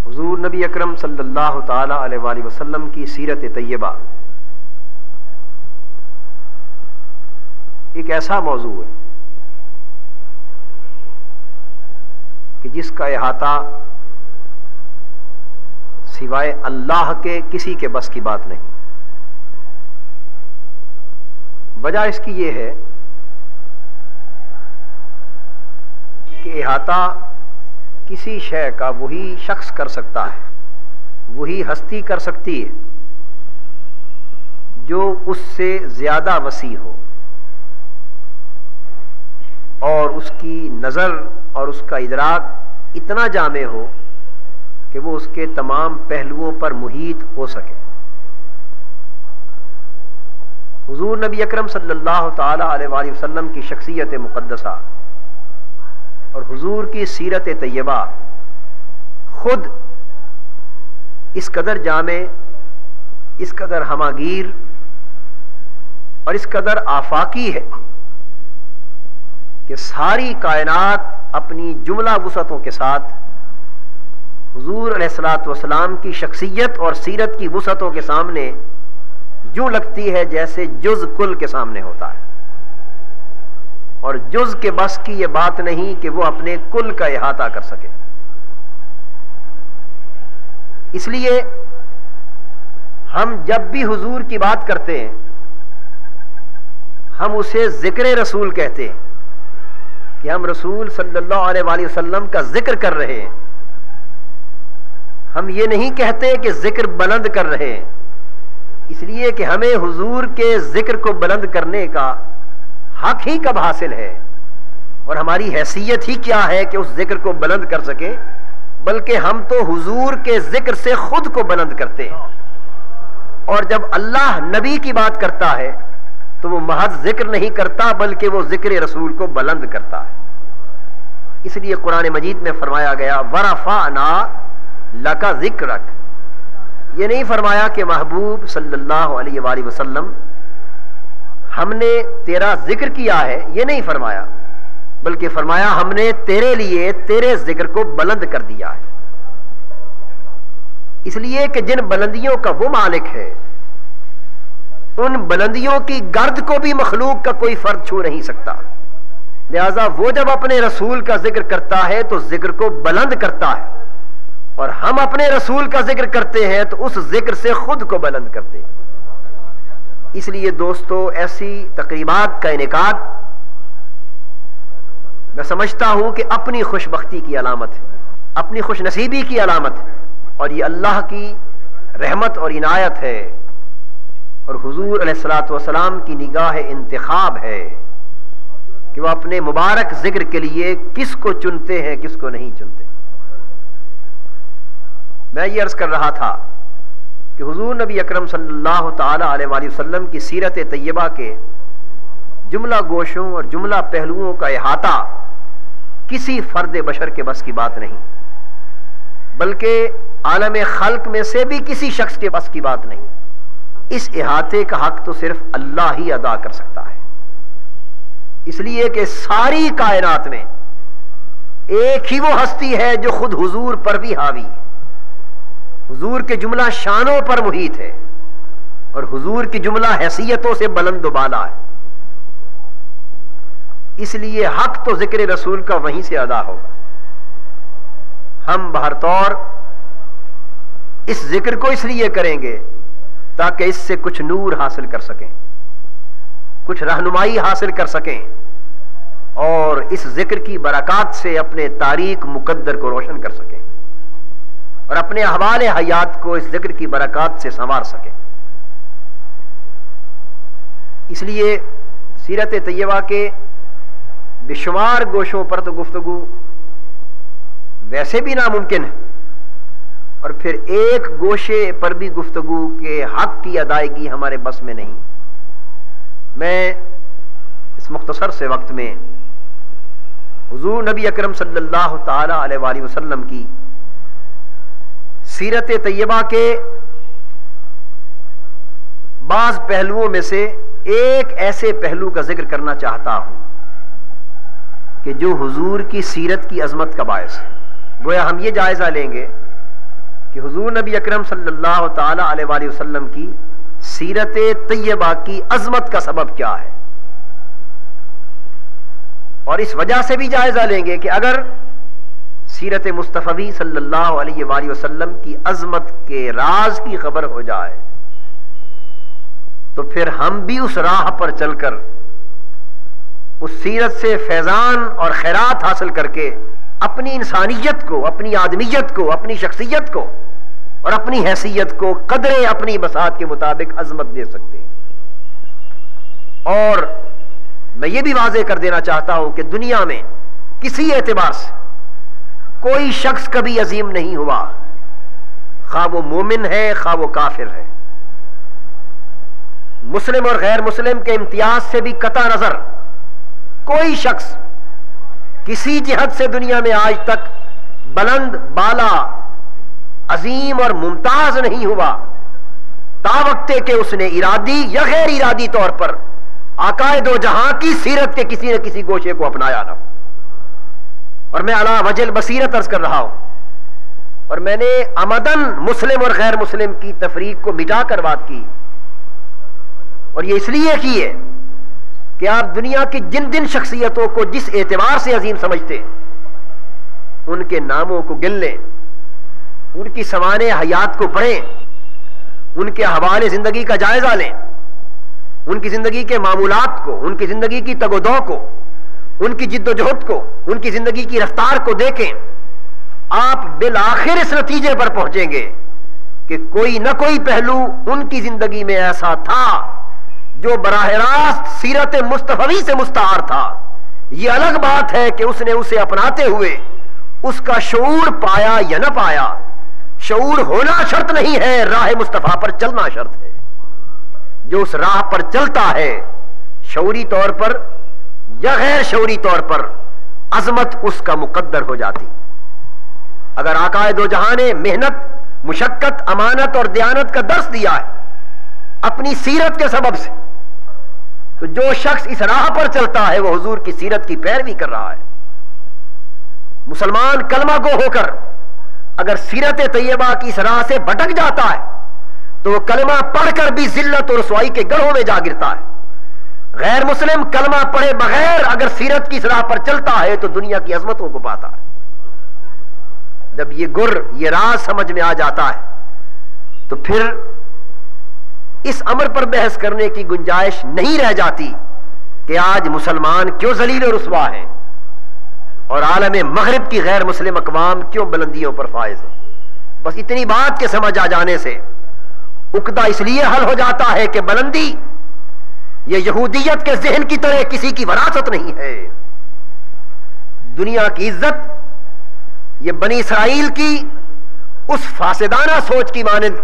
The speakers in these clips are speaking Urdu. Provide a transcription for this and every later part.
حضور نبی اکرم صلی اللہ تعالی علیہ وآلہ وسلم کی سیرت طیبہ ایک ایسا موضوع ہے کہ جس کا احاطہ سوائے اللہ کے کسی کے بس کی بات نہیں۔ وجہ اس کی یہ ہے کہ احاطہ کسی شے کا وہی شخص کر سکتا ہے، وہی ہستی کر سکتی ہے جو اس سے زیادہ وسیع ہو اور اس کی نظر اور اس کا ادراک اتنا جامع ہو کہ وہ اس کے تمام پہلوؤں پر محیط ہو سکے۔ حضور نبی اکرم صلی اللہ تعالی علیہ وآلہ وسلم کی شخصیت مقدسہ اور حضور کی سیرت طیبہ خود اس قدر جامع، اس قدر ہماگیر اور اس قدر آفاقی ہے کہ ساری کائنات اپنی جملہ وسعتوں کے ساتھ حضور علیہ الصلوۃ والسلام کی شخصیت اور سیرت کی وسعتوں کے سامنے یوں لگتی ہے جیسے جز کل کے سامنے ہوتا ہے، اور جز کے بس کی یہ بات نہیں کہ وہ اپنے کل کا احاطہ کر سکے۔ اس لیے ہم جب بھی حضور کی بات کرتے ہیں ہم اسے ذکر رسول کہتے ہیں کہ ہم رسول صلی اللہ علیہ وآلہ وسلم کا ذکر کر رہے ہیں۔ ہم یہ نہیں کہتے کہ ذکر بلند کر رہے ہیں، اس لیے کہ ہمیں حضور کے ذکر کو بلند کرنے کا حق ہی کب حاصل ہے اور ہماری حیثیت ہی کیا ہے کہ اس ذکر کو بلند کر سکیں، بلکہ ہم تو حضور کے ذکر سے خود کو بلند کرتے ہیں۔ اور جب اللہ نبی کی بات کرتا ہے تو وہ محض ذکر نہیں کرتا بلکہ وہ ذکر رسول کو بلند کرتا ہے۔ اس لیے قرآن مجید میں فرمایا گیا وَرَفَعْنَا لَكَ ذِكْرَكَ، یہ نہیں فرمایا کہ محبوب صلی اللہ علیہ وآلہ وسلم ہم نے تیرا ذکر کیا ہے، یہ نہیں فرمایا، بلکہ فرمایا ہم نے تیرے لیے تیرے ذکر کو بلند کر دیا ہے۔ اس لیے کہ جن بلندیوں کا وہ مالک ہے ان بلندیوں کی گرد کو بھی مخلوق کا کوئی فرد چھو نہیں سکتا، لہذا وہ جب اپنے رسول کا ذکر کرتا ہے تو ذکر کو بلند کرتا ہے، اور ہم اپنے رسول کا ذکر کرتے ہیں تو اس ذکر سے خود کو بلند کرتے ہیں۔ اس لیے دوستو ایسی تقریبات کا انعقاد میں سمجھتا ہوں کہ اپنی خوش بختی کی علامت ہے، اپنی خوش نصیبی کی علامت ہے، اور یہ اللہ کی رحمت اور عنایت ہے اور حضور علیہ الصلوۃ والسلام کی نگاہ انتخاب ہے کہ وہ اپنے مبارک ذکر کے لیے کس کو چنتے ہیں کس کو نہیں چنتے۔ میں یہ عرض کر رہا تھا کہ حضور نبی اکرم صلی اللہ تعالی علیہ وآلہ وسلم کی سیرت طیبہ کے جملہ گوشوں اور جملہ پہلوؤں کا احاطہ کسی فرد بشر کے بس کی بات نہیں، بلکہ عالم خلق میں سے بھی کسی شخص کے بس کی بات نہیں۔ اس احاطے کا حق تو صرف اللہ ہی ادا کر سکتا ہے، اس لیے کہ ساری کائنات میں ایک ہی وہ ہستی ہے جو خود حضور پر بھی حاوی ہے، حضور کے جملہ شانوں پر محیط ہے اور حضور کی جملہ حیثیتوں سے بلند و بالا ہے۔ اس لیے حق تو ذکر رسول کا وہیں سے ادا ہوگا۔ ہم بہر طور اس ذکر کو اس لیے کریں گے تاکہ اس سے کچھ نور حاصل کر سکیں، کچھ رہنمائی حاصل کر سکیں، اور اس ذکر کی برکات سے اپنے تاریک مقدر کو روشن کر سکیں اور اپنے احوال حیات کو اس ذکر کی برکات سے سنوار سکیں۔ اس لیے سیرت طیبہ کے بے شمار گوشوں پر تو گفتگو ویسے بھی ناممکن ہے، اور پھر ایک گوشے پر بھی گفتگو کے حق کی ادائیگی ہمارے بس میں نہیں۔ میں اس مختصر سے وقت میں حضور نبی اکرم صلی اللہ تعالی علیہ وآلہ وسلم کی سیرت طیبہ کے بعض پہلوؤں میں سے ایک ایسے پہلو کا ذکر کرنا چاہتا ہوں کہ جو حضور کی سیرت کی عظمت کا باعث ہے۔ گویا ہم یہ جائزہ لیں گے کہ حضور نبی اکرم صلی اللہ تعالی علیہ وآلہ وسلم کی سیرت طیبہ کی عظمت کا سبب کیا ہے، اور اس وجہ سے بھی جائزہ لیں گے کہ اگر سیرت مصطفی صلی اللہ علیہ وآلہ وسلم کی عظمت کے راز کی خبر ہو جائے تو پھر ہم بھی اس راہ پر چل کر اس سیرت سے فیضان اور خیرات حاصل کر کے اپنی انسانیت کو، اپنی آدمیت کو، اپنی شخصیت کو اور اپنی حیثیت کو قدرے اپنی بساط کے مطابق عظمت دے سکتے ہیں۔ اور میں یہ بھی واضح کر دینا چاہتا ہوں کہ دنیا میں کسی اعتبار سے کوئی شخص کبھی عظیم نہیں ہوا، خواہ وہ مومن ہے خواہ وہ کافر ہے، مسلم اور غیر مسلم کے امتیاز سے بھی قطع نظر کوئی شخص کسی جہت سے دنیا میں آج تک بلند بالا عظیم اور ممتاز نہیں ہوا تا وقتے کہ اس نے ارادی یا غیر ارادی طور پر آقائے دو جہاں کی سیرت کے کسی نہ کسی گوشے کو اپنایا نہ۔ اور میں علی وجہ البصیرت عرض کر رہا ہوں، اور میں نے عمدن مسلم اور غیر مسلم کی تفریق کو مٹا کر بات کی، اور یہ اس لیے کی ہے کہ آپ دنیا کی جن جن شخصیتوں کو جس اعتبار سے عظیم سمجھتے ہیں ان کے ناموں کو گن لیں، ان کی سوانح حیات کو پڑھیں، ان کے حوالے زندگی کا جائزہ لیں، ان کی زندگی کے معمولات کو، ان کی زندگی کی تگ و دو کو، ان کی جد و جہد کو، ان کی زندگی کی رفتار کو دیکھیں، آپ بالآخر اس نتیجے پر پہنچیں گے کہ کوئی نہ کوئی پہلو ان کی زندگی میں ایسا تھا جو براہ راست سیرت مصطفی سے مستعار تھا۔ یہ الگ بات ہے کہ اس نے اسے اپناتے ہوئے اس کا شعور پایا یا نہ پایا۔ شعور ہونا شرط نہیں ہے، راہ مصطفیٰ پر چلنا شرط ہے۔ جو اس راہ پر چلتا ہے شعوری طور پر یا غیر شعوری طور پر عظمت اس کا مقدر ہو جاتی۔ اگر آقائے دو جہاں نے محنت، مشقت، امانت اور دیانت کا درس دیا ہے اپنی سیرت کے سبب سے، تو جو شخص اس راہ پر چلتا ہے وہ حضور کی سیرت کی پیروی کر رہا ہے۔ مسلمان کلمہ گو ہو کر اگر سیرت طیبہ کی اس راہ سے بھٹک جاتا ہے تو وہ کلمہ پڑھ کر بھی ذلت اور رسوائی کے گڑھوں میں جا گرتا ہے۔ غیر مسلم کلمہ پڑھے بغیر اگر سیرت کی اس راہ پر چلتا ہے تو دنیا کی عظمتوں کو پاتا ہے۔ جب یہ راز سمجھ میں آ جاتا ہے تو پھر اس امر پر بحث کرنے کی گنجائش نہیں رہ جاتی کہ آج مسلمان کیوں ذلیل و رسوا ہیں اور عالم مغرب کی غیر مسلم اقوام کیوں بلندیوں پر فائز ہیں۔ بس اتنی بات کے سمجھ آ جانے سے عقدہ اس لیے حل ہو جاتا ہے کہ بلندی یہ یہودیت کے ذہن کی طرح کسی کی وراثت نہیں ہے۔ دنیا کی عزت یہ بنی اسرائیل کی اس فاسدانہ سوچ کی مانند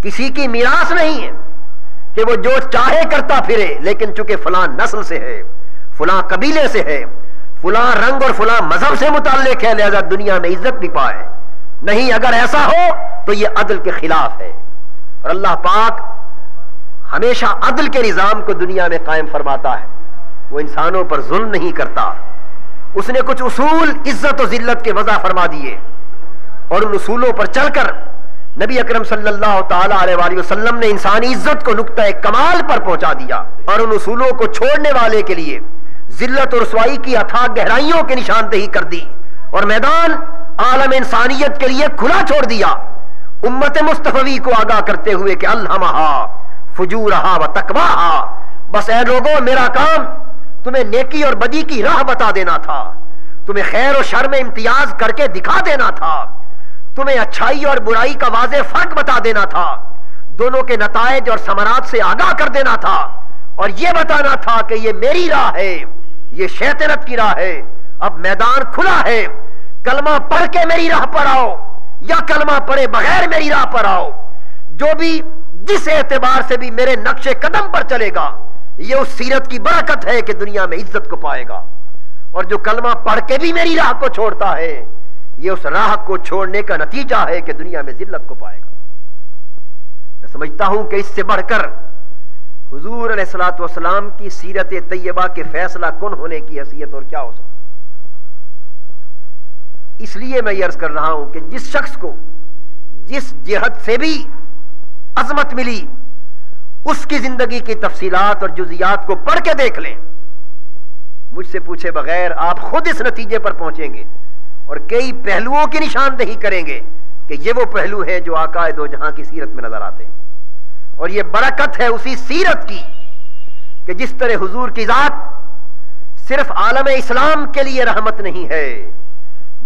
کسی کی میراث نہیں ہے کہ وہ جو چاہے کرتا پھرے، لیکن چونکہ فلاں نسل سے ہے، فلاں قبیلے سے ہے، فلاں رنگ اور فلاں مذہب سے متعلق ہے، لہذا دنیا میں عزت بھی پائے۔ نہیں، اگر ایسا ہو تو یہ عدل کے خلاف ہے، اور اللہ پاک ہمیشہ عدل کے نظام کو دنیا میں قائم فرماتا ہے۔ وہ انسانوں پر ظلم نہیں کرتا۔ اس نے کچھ اصول عزت و ذلت کے وضع فرما دیے، اور ان اصولوں پر چل کر نبی اکرم صلی اللہ تعالی علیہ وآلہ وسلم نے انسانی عزت کو نقطہ کمال پر پہنچا دیا، اور ان اصولوں کو چھوڑنے والے کے لیے ذلت اور رسوائی کی اتھاہ گہرائیوں کی نشاندہی کر دی، اور میدان عالم انسانیت کے لیے کھلا چھوڑ دیا، امت مصطفی کو آگاہ کرتے ہوئے کہ الہمہا فجورہا و تقواہا۔ بس اے لوگوں، میرا کام تمہیں نیکی اور بدی کی راہ بتا دینا تھا، تمہیں خیر و شر میں امتیاز کر کے دکھا دینا تھا، تمہیں اچھائی اور برائی کا واضح فرق بتا دینا تھا، دونوں کے نتائج اور ثمرات سے آگاہ کر دینا تھا، اور یہ بتانا تھا کہ یہ میری راہ ہے، یہ شیطنت کی راہ ہے۔ اب میدان کھلا ہے، کلمہ پڑھ کے میری راہ پر آؤ یا کلمہ پڑھے بغیر میری راہ پر آؤ۔ جو بھی جس اعتبار سے بھی میرے نقش قدم پر چلے گا یہ اس سیرت کی برکت ہے کہ دنیا میں عزت کو پائے گا، اور جو کلمہ پڑھ کے بھی میری راہ کو چھوڑتا ہے یہ اس راہ کو چھوڑنے کا نتیجہ ہے کہ دنیا میں ذلت کو پائے گا۔ میں سمجھتا ہوں کہ اس سے بڑھ کر حضور علیہ الصلوۃ والسلام کی سیرت طیبہ کے فیصلہ کن ہونے کی حیثیت اور کیا ہو سکتی۔ اس لیے میں یہ عرض کر رہا ہوں کہ جس شخص کو جس جہت سے بھی عظمت ملی اس کی زندگی کی تفصیلات اور جزیات کو پڑھ کے دیکھ لیں، مجھ سے پوچھے بغیر آپ خود اس نتیجے پر پہنچیں گے اور کئی پہلوؤں کی نشاندہی کریں گے کہ یہ وہ پہلو ہیں جو آقا دو جہاں کی سیرت میں نظر آتے ہیں۔ اور یہ برکت ہے اسی سیرت کی کہ جس طرح حضور کی ذات صرف عالم اسلام کے لیے رحمت نہیں ہے،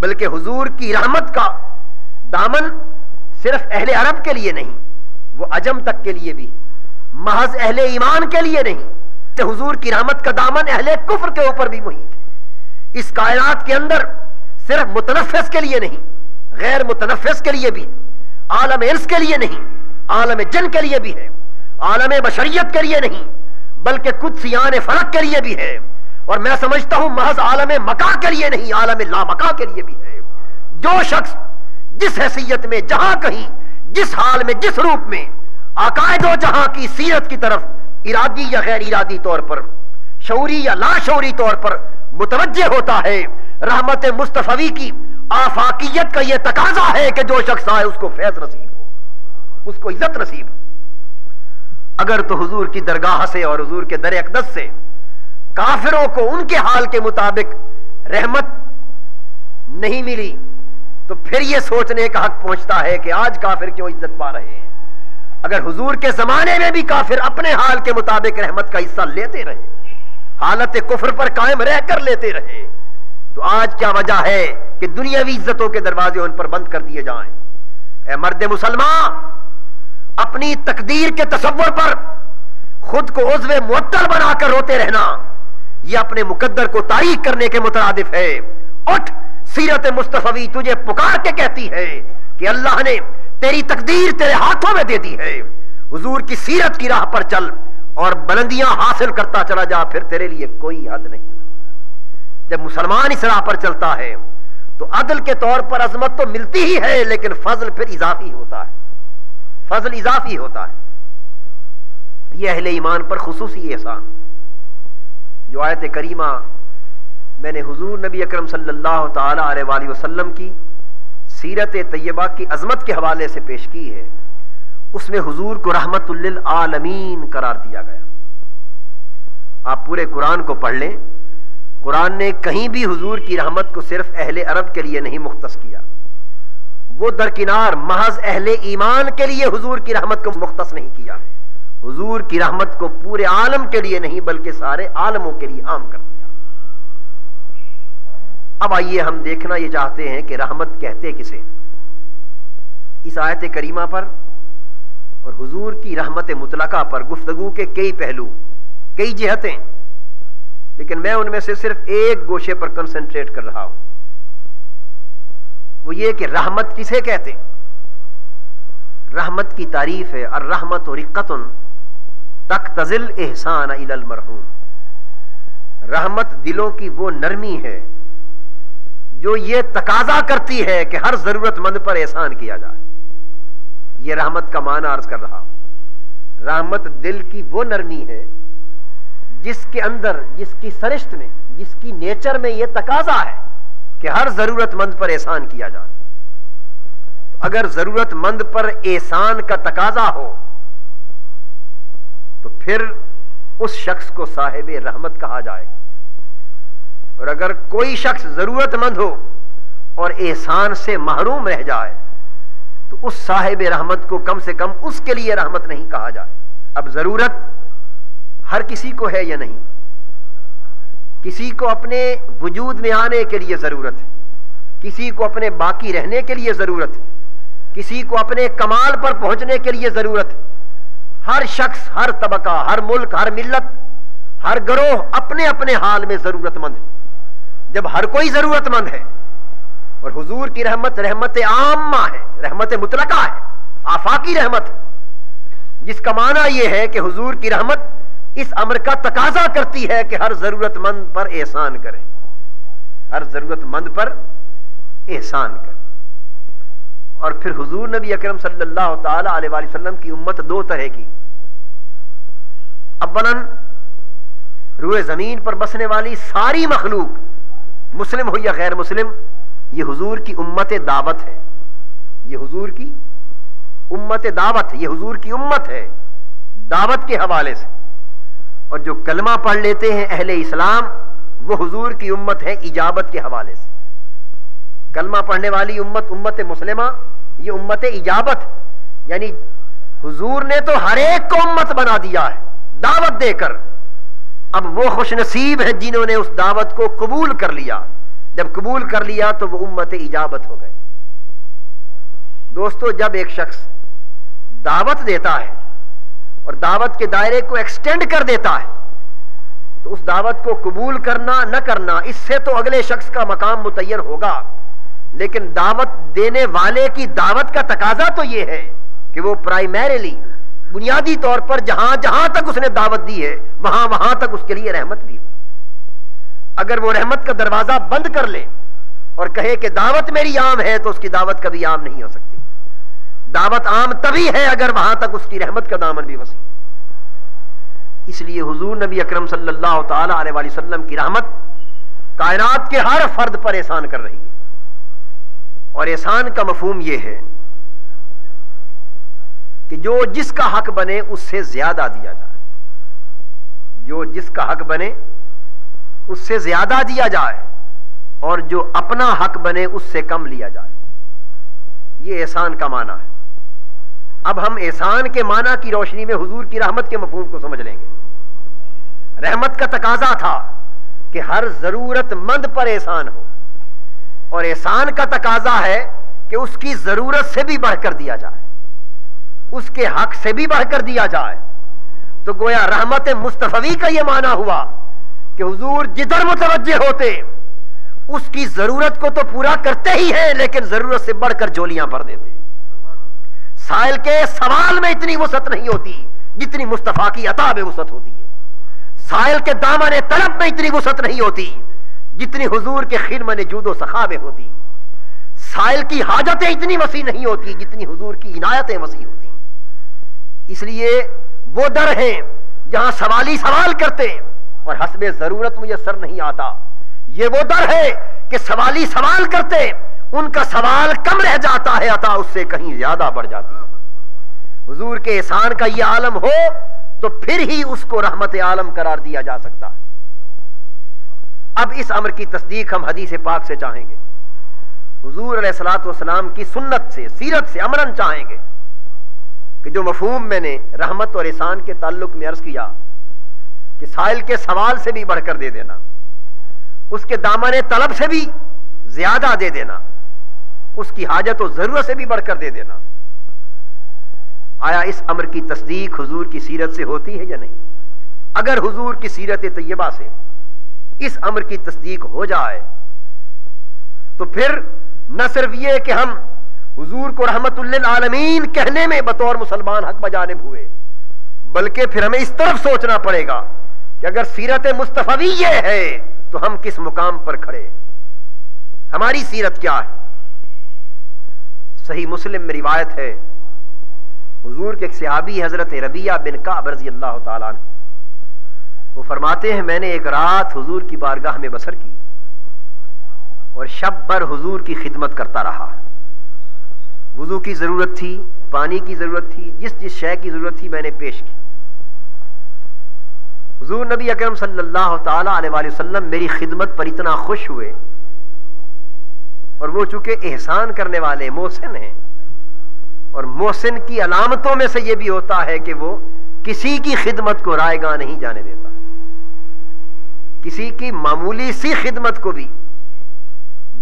بلکہ حضور کی رحمت کا دامن صرف اہل عرب کے لیے نہیں، وہ عجم تک کے لیے بھی، محض اہل ایمان کے لیے نہیں، کہ حضور کی رحمت کا دامن اہل کفر کے اوپر بھی محیط ہے۔ اس کائنات کے اندر صرف متنفس کے لیے نہیں، غیر متنفس کے لیے بھی، عالم انس کے لیے نہیں، عالم جن کے لیے بھی ہے، عالم بشریت کے لیے نہیں، بلکہ قدسیان فلک کے لیے بھی ہے، اور میں سمجھتا ہوں محض عالم مکا کے لیے نہیں، عالم لامکا کے لیے بھی ہے۔ جو شخص جس حیثیت میں جہاں کہیں جس حال میں جس روپ میں آقا دو جہاں کی سیرت کی طرف ارادی یا غیر ارادی طور پر، شعوری یا لا شعوری طور پر متوجہ ہوتا ہے، رحمت مصطفی کی آفاقیت کا یہ تقاضا ہے کہ جو شخص آئے اس کو فیض نصیب ہو، اس کو عزت نصیب ہو۔ اگر تو حضور کی درگاہ سے اور حضور کے در اقدس سے کافروں کو ان کے حال کے مطابق رحمت نہیں ملی تو پھر یہ سوچنے کا حق پہنچتا ہے کہ آج کافر کیوں عزت پا رہے ہیں۔ اگر حضور کے زمانے میں بھی کافر اپنے حال کے مطابق رحمت کا حصہ لیتے رہے، حالت کفر پر قائم رہ کر لیتے رہے، تو آج کیا وجہ ہے کہ دنیاوی عزتوں کے دروازے ان پر بند کر دیے جائیں؟ اے مرد مسلمان، اپنی تقدیر کے تصور پر خود کو عضو معطل بنا کر روتے رہنا یہ اپنے مقدر کو تاریک کرنے کے مترادف ہے۔ اٹھ، سیرت مصطفی تجھے پکار کے کہتی ہے کہ اللہ نے تیری تقدیر تیرے ہاتھوں میں دے دی ہے، حضور کی سیرت کی راہ پر چل اور بلندیاں حاصل کرتا چلا جا، پھر تیرے لیے کوئی حد نہیں۔ جب مسلمان اس راہ پر چلتا ہے تو عدل کے طور پر عظمت تو ملتی ہی ہے، لیکن فضل پھر اضافی ہوتا ہے، فضل اضافی ہوتا ہے۔ یہ اہل ایمان پر خصوصی احسان جو آیت کریمہ میں نے حضور نبی اکرم صلی اللہ تعالی علیہ وآلہ وسلم کی سیرت طیبہ کی عظمت کے حوالے سے پیش کی ہے، اس میں حضور کو رحمت للعالمین قرار دیا گیا۔ آپ پورے قرآن کو پڑھ لیں، قرآن نے کہیں بھی حضور کی رحمت کو صرف اہل عرب کے لیے نہیں مختص کیا، وہ درکنار محض اہل ایمان کے لیے حضور کی رحمت کو مختص نہیں کیا، حضور کی رحمت کو پورے عالم کے لیے نہیں بلکہ سارے عالموں کے لیے عام کر دیا۔ اب آئیے ہم دیکھنا یہ چاہتے ہیں کہ رحمت کہتے کسے؟ اس آیت کریمہ پر اور حضور کی رحمت مطلقہ پر گفتگو کے کئی پہلو، کئی جہتیں، لیکن میں ان میں سے صرف ایک گوشے پر کنسنٹریٹ کر رہا ہوں، وہ یہ کہ رحمت کسے کہتے؟ رحمت کی تعریف ہے الرحمت رقۃ تقتضی الاحسان الی المرحوم، رحمت دلوں کی وہ نرمی ہے جو یہ تقاضا کرتی ہے کہ ہر ضرورت مند پر احسان کیا جائے۔ یہ رحمت کا معنی عرض کر رہا ہوں۔ رحمت دل کی وہ نرمی ہے جس کے اندر، جس کی سرشت میں، جس کی نیچر میں یہ تقاضا ہے کہ ہر ضرورت مند پر احسان کیا جائے۔ تو اگر ضرورت مند پر احسان کا تقاضا ہو تو پھر اس شخص کو صاحب رحمت کہا جائے گا، اور اگر کوئی شخص ضرورت مند ہو اور احسان سے محروم رہ جائے تو اس صاحب رحمت کو کم سے کم اس کے لیے رحمت نہیں کہا جائے۔ اب ضرورت ہر کسی کو ہے یا نہیں؟ کسی کو اپنے وجود میں آنے کے لیے ضرورت ہے، کسی کو اپنے باقی رہنے کے لیے ضرورت ہے، کسی کو اپنے کمال پر پہنچنے کے لیے ضرورت ہے۔ ہر شخص، ہر طبقہ، ہر ملک، ہر ملت، ہر گروہ اپنے اپنے حال میں ضرورت مند ہے۔ جب ہر کوئی ضرورت مند ہے اور حضور کی رحمت رحمت عامہ ہے، رحمت مطلقہ ہے، آفاقی رحمت، جس کا معنی یہ ہے کہ حضور کی رحمت اس امر کا تقاضا کرتی ہے کہ ہر ضرورت مند پر احسان کریں، ہر ضرورت مند پر احسان کریں۔ اور پھر حضور نبی اکرم صلی اللہ تعالی علیہ وآلہ وسلم کی امت دو طرح کی، اولاً روئے زمین پر بسنے والی ساری مخلوق، مسلم ہو یا غیر مسلم، یہ حضور کی امت دعوت ہے، یہ حضور کی امت دعوت، یہ حضور کی امت ہے دعوت کے حوالے سے، اور جو کلمہ پڑھ لیتے ہیں اہل اسلام وہ حضور کی امت ہے اجابت کے حوالے سے۔ کلمہ پڑھنے والی امت امت مسلمہ، یہ امت اجابت، یعنی حضور نے تو ہر ایک کو امت بنا دیا ہے دعوت دے کر، اب وہ خوش نصیب ہیں جنہوں نے اس دعوت کو قبول کر لیا، جب قبول کر لیا تو وہ امت اجابت ہو گئے۔ دوستو، جب ایک شخص دعوت دیتا ہے اور دعوت کے دائرے کو ایکسٹینڈ کر دیتا ہے تو اس دعوت کو قبول کرنا نہ کرنا اس سے تو اگلے شخص کا مقام متعین ہوگا، لیکن دعوت دینے والے کی دعوت کا تقاضا تو یہ ہے کہ وہ پرائمریلی بنیادی طور پر جہاں جہاں تک اس نے دعوت دی ہے وہاں وہاں تک اس کے لیے رحمت بھی ہو۔ اگر وہ رحمت کا دروازہ بند کر لے اور کہے کہ دعوت میری عام ہے تو اس کی دعوت کبھی عام نہیں ہو سکتی۔ دعوت عام تبھی ہے اگر وہاں تک اس کی رحمت کا دامن بھی وسیع۔ اس لیے حضور نبی اکرم صلی اللہ تعالی علیہ وآلہ وسلم کی رحمت کائنات کے ہر فرد پر احسان کر رہی ہے، اور احسان کا مفہوم یہ ہے کہ جو جس کا حق بنے اس سے زیادہ دیا جائے، جو جس کا حق بنے اس سے زیادہ دیا جائے، اور جو اپنا حق بنے اس سے کم لیا جائے، یہ احسان کا معنی ہے۔ اب ہم احسان کے معنی کی روشنی میں حضور کی رحمت کے مفہوم کو سمجھ لیں گے۔ رحمت کا تقاضا تھا کہ ہر ضرورت مند پر احسان ہو، اور احسان کا تقاضا ہے کہ اس کی ضرورت سے بھی بڑھ کر دیا جائے، اس کے حق سے بھی بڑھ کر دیا جائے۔ تو گویا رحمت مصطفی کا یہ معنی ہوا کہ حضور جدھر متوجہ ہوتے اس کی ضرورت کو تو پورا کرتے ہی ہیں، لیکن ضرورت سے بڑھ کر جولیاں بھر دیتے۔ سائل کے سوال میں اتنی وسعت نہیں ہوتی جتنی مصطفیٰ کی عطا میں وسعت ہوتی ہے، سائل کے دامن طلب میں اتنی وسعت نہیں ہوتی جتنی حضور کے خدمت جود و سخا میں ہوتی، سائل کی حاجتیں اتنی وسیع نہیں ہوتی جتنی حضور کی عنایتیں وسیع ہوتی۔ اس لیے وہ در ہیں جہاں سوالی سوال کرتے اور حسب ضرورت میسر نہیں آتا، یہ وہ در ہے کہ سوالی سوال کرتے ان کا سوال کم رہ جاتا ہے، عطا اس سے کہیں زیادہ بڑھ جاتی ہے۔ حضور کے احسان کا یہ عالم ہو تو پھر ہی اس کو رحمت عالم قرار دیا جا سکتا ہے۔ اب اس امر کی تصدیق ہم حدیث پاک سے چاہیں گے، حضور علیہ الصلوۃ والسلام کی سنت سے، سیرت سے عملاً چاہیں گے کہ جو مفہوم میں نے رحمت اور احسان کے تعلق میں عرض کیا کہ سائل کے سوال سے بھی بڑھ کر دے دینا، اس کے دامن طلب سے بھی زیادہ دے دینا، اس کی حاجت و ضرورت سے بھی بڑھ کر دے دینا، آیا اس امر کی تصدیق حضور کی سیرت سے ہوتی ہے یا نہیں؟ اگر حضور کی سیرت طیبہ سے اس امر کی تصدیق ہو جائے تو پھر نہ صرف یہ کہ ہم حضور کو رحمت للعالمین کہنے میں بطور مسلمان حق بجانب ہوئے، بلکہ پھر ہمیں اس طرف سوچنا پڑے گا کہ اگر سیرت مصطفی یہ ہے تو ہم کس مقام پر کھڑے، ہماری سیرت کیا ہے؟ صحیح مسلم میں روایت ہے، حضور کے ایک صحابی حضرت ربیعہ بن کعب رضی اللہ تعالیٰ عنہ، وہ فرماتے ہیں میں نے ایک رات حضور کی بارگاہ میں بسر کی اور شب بھر حضور کی خدمت کرتا رہا۔ وضو کی ضرورت تھی، پانی کی ضرورت تھی، جس جس شے کی ضرورت تھی میں نے پیش کی۔ حضور نبی اکرم صلی اللہ تعالی علیہ وآلہ وسلم میری خدمت پر اتنا خوش ہوئے، اور وہ چونکہ احسان کرنے والے محسن ہیں، اور محسن کی علامتوں میں سے یہ بھی ہوتا ہے کہ وہ کسی کی خدمت کو رائے گاہ نہیں جانے دیتا، کسی کی معمولی سی خدمت کو بھی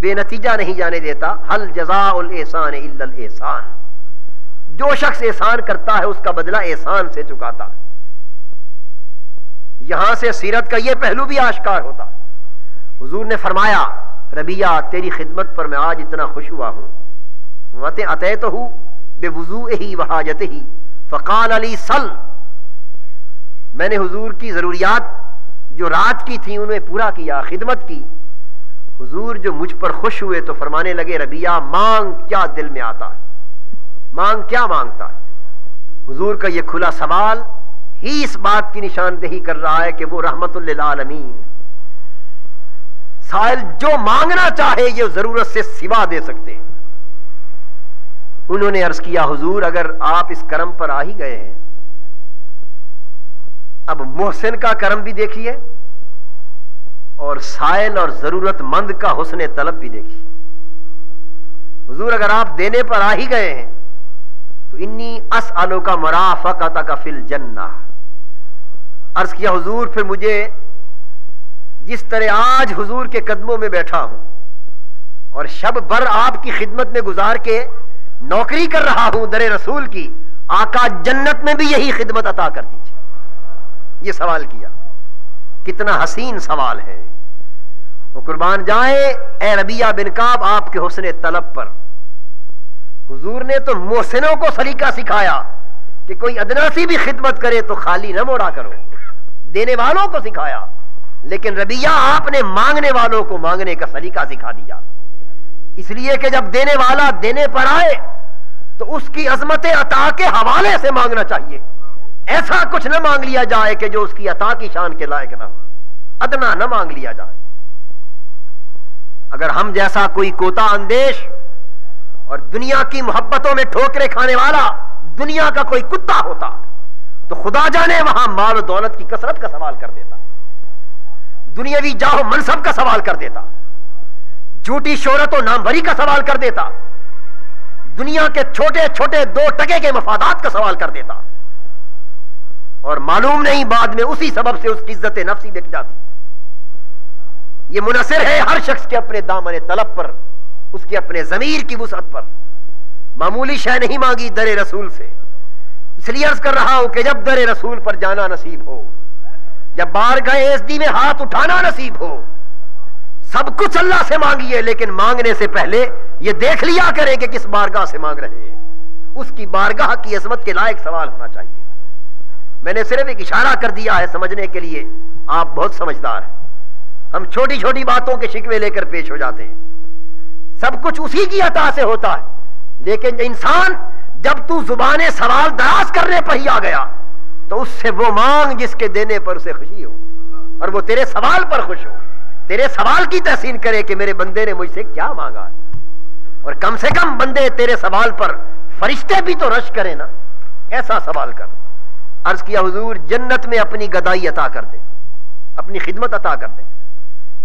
بے نتیجہ نہیں جانے دیتا۔ حل جزاء الاحسان الا الاحسان، جو شخص احسان کرتا ہے اس کا بدلہ احسان سے چکاتا ہے۔ یہاں سے سیرت کا یہ پہلو بھی آشکار ہوتا۔ حضور نے فرمایا ربیعہ تیری خدمت پر میں آج اتنا خوش ہوا ہوں، اتیتہ بوضوئہ وحاجتہ فقال علی سل، میں نے حضور کی ضروریات جو رات کی تھیں انہیں پورا کیا، خدمت کی۔ حضور جو مجھ پر خوش ہوئے تو فرمانے لگے ربیعہ مانگ کیا دل میں آتا ہے، مانگ کیا مانگتا ہے۔ حضور کا یہ کھلا سوال ہی اس بات کی نشاندہی کر رہا ہے کہ وہ رحمت للعالمین، سائل جو مانگنا چاہے یہ ضرورت سے سوا دے سکتے ہیں۔ انہوں نے عرض کیا حضور اگر آپ اس کرم پر آ ہی گئے ہیں، اب محسن کا کرم بھی دیکھیے اور سائل اور ضرورت مند کا حسن طلب بھی دیکھیے۔ حضور اگر آپ دینے پر آ ہی گئے ہیں تو انی اسألک مرافقتک فی الجنہ، عرض کیا حضور پھر مجھے جس طرح آج حضور کے قدموں میں بیٹھا ہوں اور شب بھر آپ کی خدمت میں گزار کے نوکری کر رہا ہوں در رسول کی، آقا جنت میں بھی یہی خدمت عطا کر دیجیے۔ یہ سوال کیا، کتنا حسین سوال ہے۔ وہ قربان جائیں اے ربیہ بن کعب آپ کے حسن طلب پر حضور نے تو محسنوں کو سلیقہ سکھایا کہ کوئی ادنا سی بھی خدمت کرے تو خالی نہ موڑا کرو، دینے والوں کو سکھایا، لیکن ربیہ آپ نے مانگنے والوں کو مانگنے کا سلیقہ سکھا دیا، اس لیے کہ جب دینے والا دینے پر آئے تو اس کی عظمت عطا کے حوالے سے مانگنا چاہیے، ایسا کچھ نہ مانگ لیا جائے کہ جو اس کی عطا کی شان کے لائق نہ ہو، ادنا نہ مانگ لیا جائے۔ اگر ہم جیسا کوئی کوتا اندیش اور دنیا کی محبتوں میں ٹھوکرے کھانے والا دنیا کا کوئی کتا ہوتا تو خدا جانے وہاں مال و دولت کی کثرت کا سوال کر دیتا، دنیاوی جاہ و منصب کا سوال کر دیتا، جھوٹی شہرت و ناموری کا سوال کر دیتا، دنیا کے چھوٹے چھوٹے 2 ٹکے کے مفادات کا سوال کر دیتا، اور معلوم نہیں بعد میں اسی سبب سے اس کی عزت نفسی بک جاتی۔ یہ منحصر ہے ہر شخص کے اپنے دامن طلب پر، اس کے اپنے ضمیر کی وسعت پر۔ معمولی شے نہیں مانگی در رسول سے، اس لیے عرض کر رہا ہوں کہ جب در رسول پر جانا نصیب ہو، جب بارگاہ عزتی میں ہاتھ اٹھانا نصیب ہو، سب کچھ اللہ سے مانگیے، لیکن مانگنے سے پہلے یہ دیکھ لیا کریں کہ کس بارگاہ سے مانگ رہے ہیں، اس کی بارگاہ کی عظمت کے لائق سوال ہونا چاہیے۔ میں نے صرف ایک اشارہ کر دیا ہے سمجھنے کے لیے، آپ بہت سمجھدار ہیں، ہم چھوٹی چھوٹی باتوں کے شکوے لے کر پیش ہو جاتے ہیں، سب کچھ اسی کی عطا سے ہوتا ہے، لیکن انسان جب تو زبان سوال دراز کرنے پر ہی آ گیا تو اس سے وہ مانگ جس کے دینے پر اسے خوشی ہو، اور وہ تیرے سوال پر خوش ہو، تیرے سوال کی تحسین کرے کہ میرے بندے نے مجھ سے کیا مانگا ہے، اور کم سے کم بندے تیرے سوال پر فرشتے بھی تو رش کریں نا، ایسا سوال کر۔ عرض کیا حضور جنت میں اپنی گدائی عطا کر دے، اپنی خدمت عطا کر دے،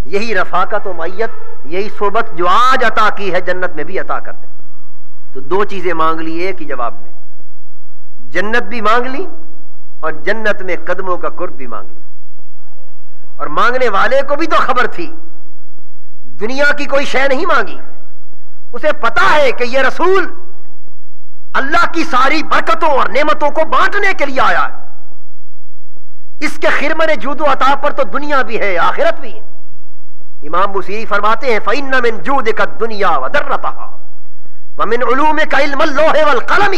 یہی رفاقت و معیت، یہی صحبت جو آج عطا کی ہے جنت میں بھی عطا کر دے۔ تو 2 چیزیں مانگ لی ایک ہی جواب میں، جنت بھی مانگ لی اور جنت میں قدموں کا قرب بھی مانگ لی، اور مانگنے والے کو بھی تو خبر تھی، دنیا کی کوئی شے نہیں مانگی، اسے پتا ہے کہ یہ رسول اللہ کی ساری برکتوں اور نعمتوں کو بانٹنے کے لیے آیا ہے، اس کے خرمن جود و عطا پر تو دنیا بھی ہے آخرت بھی ہے۔ امام بصیری فرماتے ہیں فَإِنَّ مِن جُودِكَ الدُّنْيَا وَدَرَّتَهَا وَمِنْ عُلُومِكَ عِلْمَ اللَّوْحِ وَالْقَلَمِ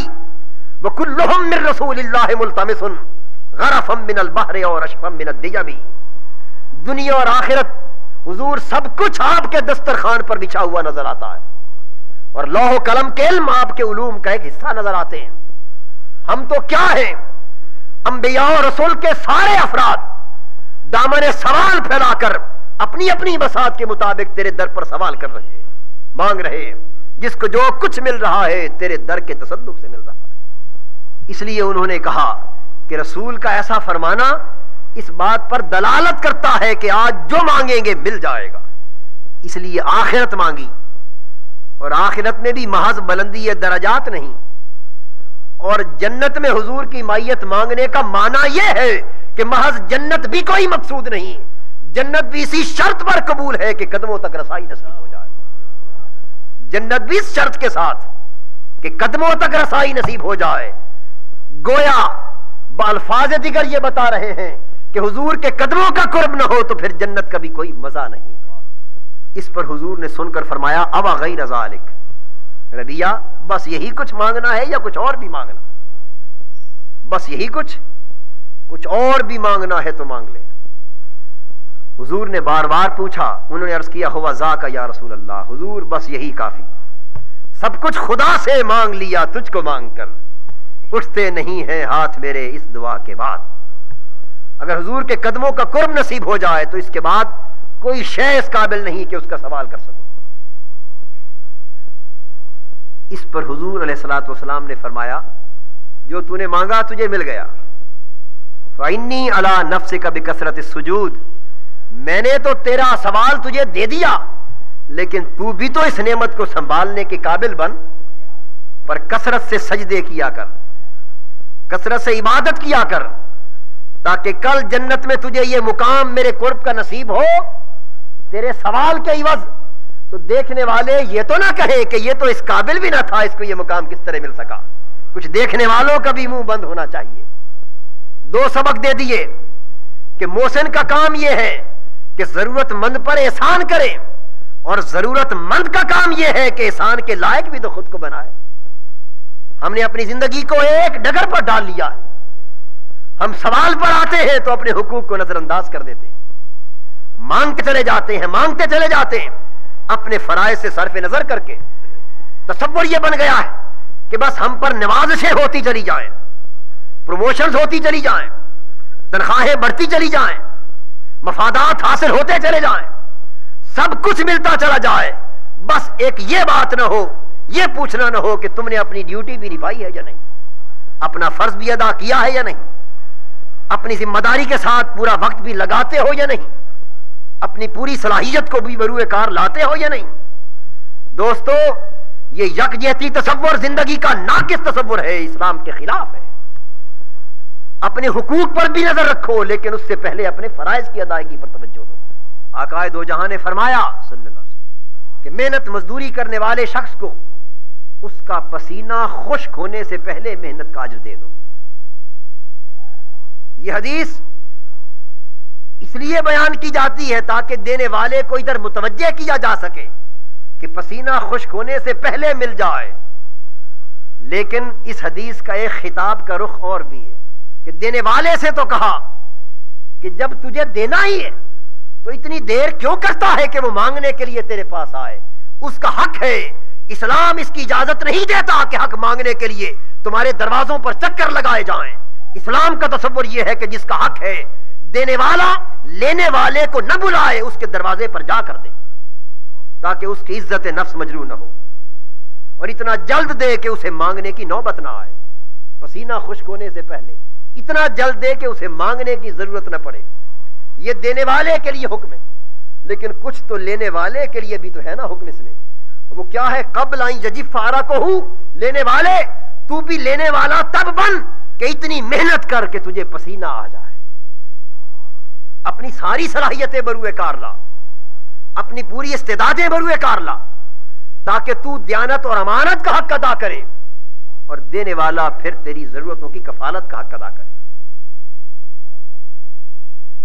وَكُلُّهُم مِّن رَّسُولِ اللَّهِ مُلْتَمِسٌ غَرَفًا مِّنَ الْبَحْرِ وَرَشْفًا مِّنَ الدِّجَبِ۔ دنیا اور آخرت حضور سب کچھ آپ کے دسترخوان پر بچھا ہوا نظر آتا ہے، اور لوح و قلم کے علم آپ کے علوم کا ایک حصہ نظر آتے ہیں۔ ہم تو کیا ہیں، انبیاء اور رسول کے سارے افراد دامن سوال پھیلا کر اپنی اپنی بساط کے مطابق تیرے در پر سوال کر رہے ہیں، مانگ رہے ہیں، جس کو جو کچھ مل رہا ہے تیرے در کے تصدق سے مل رہا ہے۔ اس لیے انہوں نے کہا کہ رسول کا ایسا فرمانا اس بات پر دلالت کرتا ہے کہ آج جو مانگیں گے مل جائے گا، اس لیے آخرت مانگی، اور آخرت میں بھی محض بلندی درجات نہیں، اور جنت میں حضور کی معیت مانگنے کا معنی یہ ہے کہ محض جنت بھی کوئی مقصود نہیں، جنت بھی اسی شرط پر قبول ہے کہ قدموں تک رسائی نصیب ہو جائے، جنت بھی اس شرط کے ساتھ کہ قدموں تک رسائی نصیب ہو جائے۔ گویا بالفاظ دیگر یہ بتا رہے ہیں کہ حضور کے قدموں کا قرب نہ ہو تو پھر جنت کا بھی کوئی مزہ نہیں ہے۔ اس پر حضور نے سن کر فرمایا اوا غیر ذالک، ربیہ بس یہی کچھ مانگنا ہے یا کچھ اور بھی مانگنا؟ بس یہی کچھ اور بھی مانگنا ہے تو مانگ لے۔ حضور نے بار بار پوچھا، انہوں نے عرض کیا ہوا ذاک یا رسول اللہ، حضور بس یہی کافی، سب کچھ خدا سے مانگ لیا، تجھ کو مانگ کر اٹھتے نہیں ہیں ہاتھ میرے اس دعا کے بعد۔ اگر حضور کے قدموں کا قرب نصیب ہو جائے تو اس کے بعد کوئی شے اس قابل نہیں کہ اس کا سوال کر سکو۔ اس پر حضور علیہ الصلوۃ والسلام نے فرمایا جو تو نے مانگا تجھے مل گیا. فَإِنِّي عَلَىٰ نَفْسِكَ بِكَثْرَةِ السُّجُودِ, میں نے تو تیرا سوال تجھے دے دیا, لیکن تو بھی تو اس نعمت کو سنبھالنے کے قابل بن, پر کثرت سے سجدے کیا کر, کثرت سے عبادت کیا کر, تاکہ کل جنت میں تجھے یہ مقام میرے قرب کا نصیب ہو. تیرے سوال کے عوض تو دیکھنے والے یہ تو نہ کہے کہ یہ تو اس قابل بھی نہ تھا, اس کو یہ مقام کس طرح مل سکا. کچھ دیکھنے والوں کا بھی منہ بند ہونا چاہیے. 2 سبق دے دیے کہ محسن کا کام یہ ہے کہ ضرورت مند پر احسان کرے, اور ضرورت مند کا کام یہ ہے کہ احسان کے لائق بھی تو خود کو بنائے. ہم نے اپنی زندگی کو ایک ڈگر پر ڈال لیا. ہم سوال پر آتے ہیں تو اپنے حقوق کو نظر انداز کر دیتے ہیں, مانگتے چلے جاتے ہیں, مانگتے چلے جاتے ہیں, اپنے فرائض سے صرف نظر کر کے. تصور یہ بن گیا ہے کہ بس ہم پر نوازشیں ہوتی چلی جائیں, پروموشنز ہوتی چلی جائیں, تنخواہیں بڑھتی چلی جائیں, مفادات حاصل ہوتے چلے جائیں, سب کچھ ملتا چلا جائے, بس ایک یہ بات نہ ہو, یہ پوچھنا نہ ہو کہ تم نے اپنی ڈیوٹی بھی نبھائی ہے یا نہیں, اپنا فرض بھی ادا کیا ہے یا نہیں, اپنی ذمہ داری کے ساتھ پورا وقت بھی لگاتے ہو یا نہیں, اپنی پوری صلاحیت کو بھی بروئے کار لاتے ہو یا نہیں. دوستو, یہ یکجہتی تصور زندگی کا ناقص تصور ہے, اسلام کے خلاف ہے. اپنے حقوق پر بھی نظر رکھو, لیکن اس سے پہلے اپنے فرائض کی ادائیگی پر توجہ دو. آقا دو جہاں نے فرمایا صلی اللہ علیہ وسلم کہ محنت مزدوری کرنے والے شخص کو اس کا پسینہ خشک ہونے سے پہلے محنت کا اجر دے دو. یہ حدیث اس لیے بیان کی جاتی ہے تاکہ دینے والے کو ادھر متوجہ کیا جا سکے کہ پسینہ خشک ہونے سے پہلے مل جائے. لیکن اس حدیث کا ایک خطاب کا رخ اور بھی ہے کہ دینے والے سے تو کہا کہ جب تجھے دینا ہی ہے تو اتنی دیر کیوں کرتا ہے کہ وہ مانگنے کے لیے تیرے پاس آئے. اس کا حق ہے. اسلام اس کی اجازت نہیں دیتا کہ حق مانگنے کے لیے تمہارے دروازوں پر چکر لگائے جائیں. اسلام کا تصور یہ ہے کہ جس کا حق ہے دینے والا لینے والے کو نہ بلائے, اس کے دروازے پر جا کر دے تاکہ اس کی عزت نفس مجروح نہ ہو, اور اتنا جلد دے کہ اسے مانگنے کی نوبت نہ آئے. پسینہ خشک ہونے سے پہلے اتنا جلد دے کہ اسے مانگنے کی ضرورت نہ پڑے. یہ دینے والے کے لیے حکم ہے, لیکن کچھ تو لینے والے کے لیے بھی تو ہے نا حکم اس میں. وہ کیا ہے؟ قبل ان یجف عرقہ, لینے والے تو بھی لینے والا تب بن کہ اتنی محنت کر کے تجھے پسینہ آ جائے. اپنی ساری صلاحیتیں بروئے کار لا, اپنی پوری استعدادیں بروئے کار لا, تاکہ تو دیانت اور امانت کا حق ادا کرے, اور دینے والا پھر تیری ضرورتوں کی کفالت کا حق ادا کرے.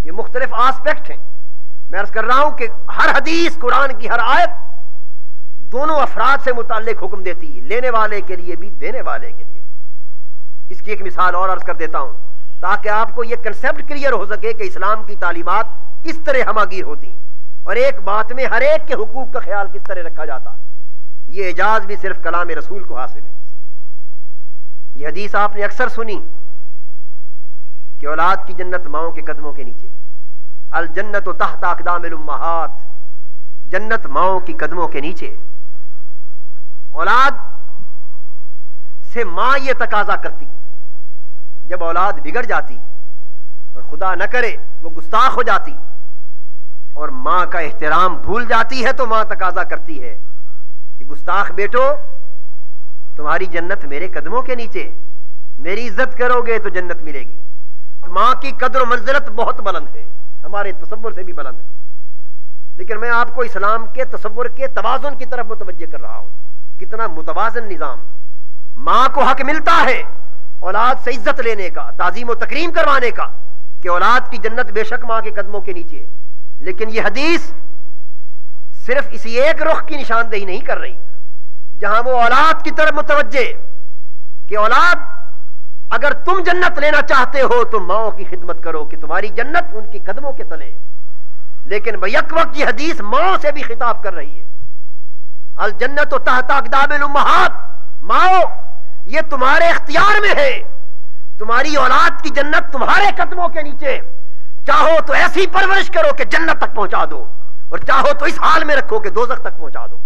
یہ مختلف آسپیکٹ ہیں. میں عرض کر رہا ہوں کہ ہر حدیث, قرآن کی ہر آیت دونوں افراد سے متعلق حکم دیتی ہے, لینے والے کے لیے بھی دینے والے کے لیے. اس کی ایک مثال اور عرض کر دیتا ہوں تاکہ آپ کو یہ کنسیپٹ کلیئر ہو سکے کہ اسلام کی تعلیمات کس طرح ہماگیر ہوتی ہیں, اور ایک بات میں ہر ایک کے حقوق کا خیال کس طرح رکھا جاتا ہے. یہ اعجاز بھی صرف کلام رسول کو حاصل ہے. یہ حدیث آپ نے اکثر سنی کہ اولاد کی جنت ماؤں کے قدموں کے نیچے. الجنت تحت اقدام الامہات, جنت ماؤں کی قدموں کے نیچے. اولاد سے ماں یہ تقاضا کرتی جب اولاد بگڑ جاتی اور خدا نہ کرے وہ گستاخ ہو جاتی اور ماں کا احترام بھول جاتی ہے, تو ماں تقاضا کرتی ہے کہ گستاخ بیٹو تمہاری جنت میرے قدموں کے نیچے, میری عزت کرو گے تو جنت ملے گی. ماں کی قدر و منزلت بہت بلند ہے, ہمارے تصور سے بھی بلند ہے. لیکن میں آپ کو اسلام کے تصور کے توازن کی طرف متوجہ کر رہا ہوں. کتنا متوازن نظام. ماں کو حق ملتا ہے اولاد سے عزت لینے کا, تعظیم و تکریم کروانے کا, کہ اولاد کی جنت بے شک ماں کے قدموں کے نیچے ہے. لیکن یہ حدیث صرف اسی ایک رخ کی نشاندہی نہیں کر رہی جہاں وہ اولاد کی طرف متوجہ کہ اولاد اگر تم جنت لینا چاہتے ہو تو ماؤں کی خدمت کرو کہ تمہاری جنت ان کی قدموں کے تلے. لیکن بیک وقت یہ حدیث ماؤں سے بھی خطاب کر رہی ہے. الجنت تحت اقدام الامہات, ماؤں یہ تمہارے اختیار میں ہے, تمہاری اولاد کی جنت تمہارے قدموں کے نیچے. چاہو تو ایسی پرورش کرو کہ جنت تک پہنچا دو, اور چاہو تو اس حال میں رکھو کہ دوزخ تک پہنچا دو.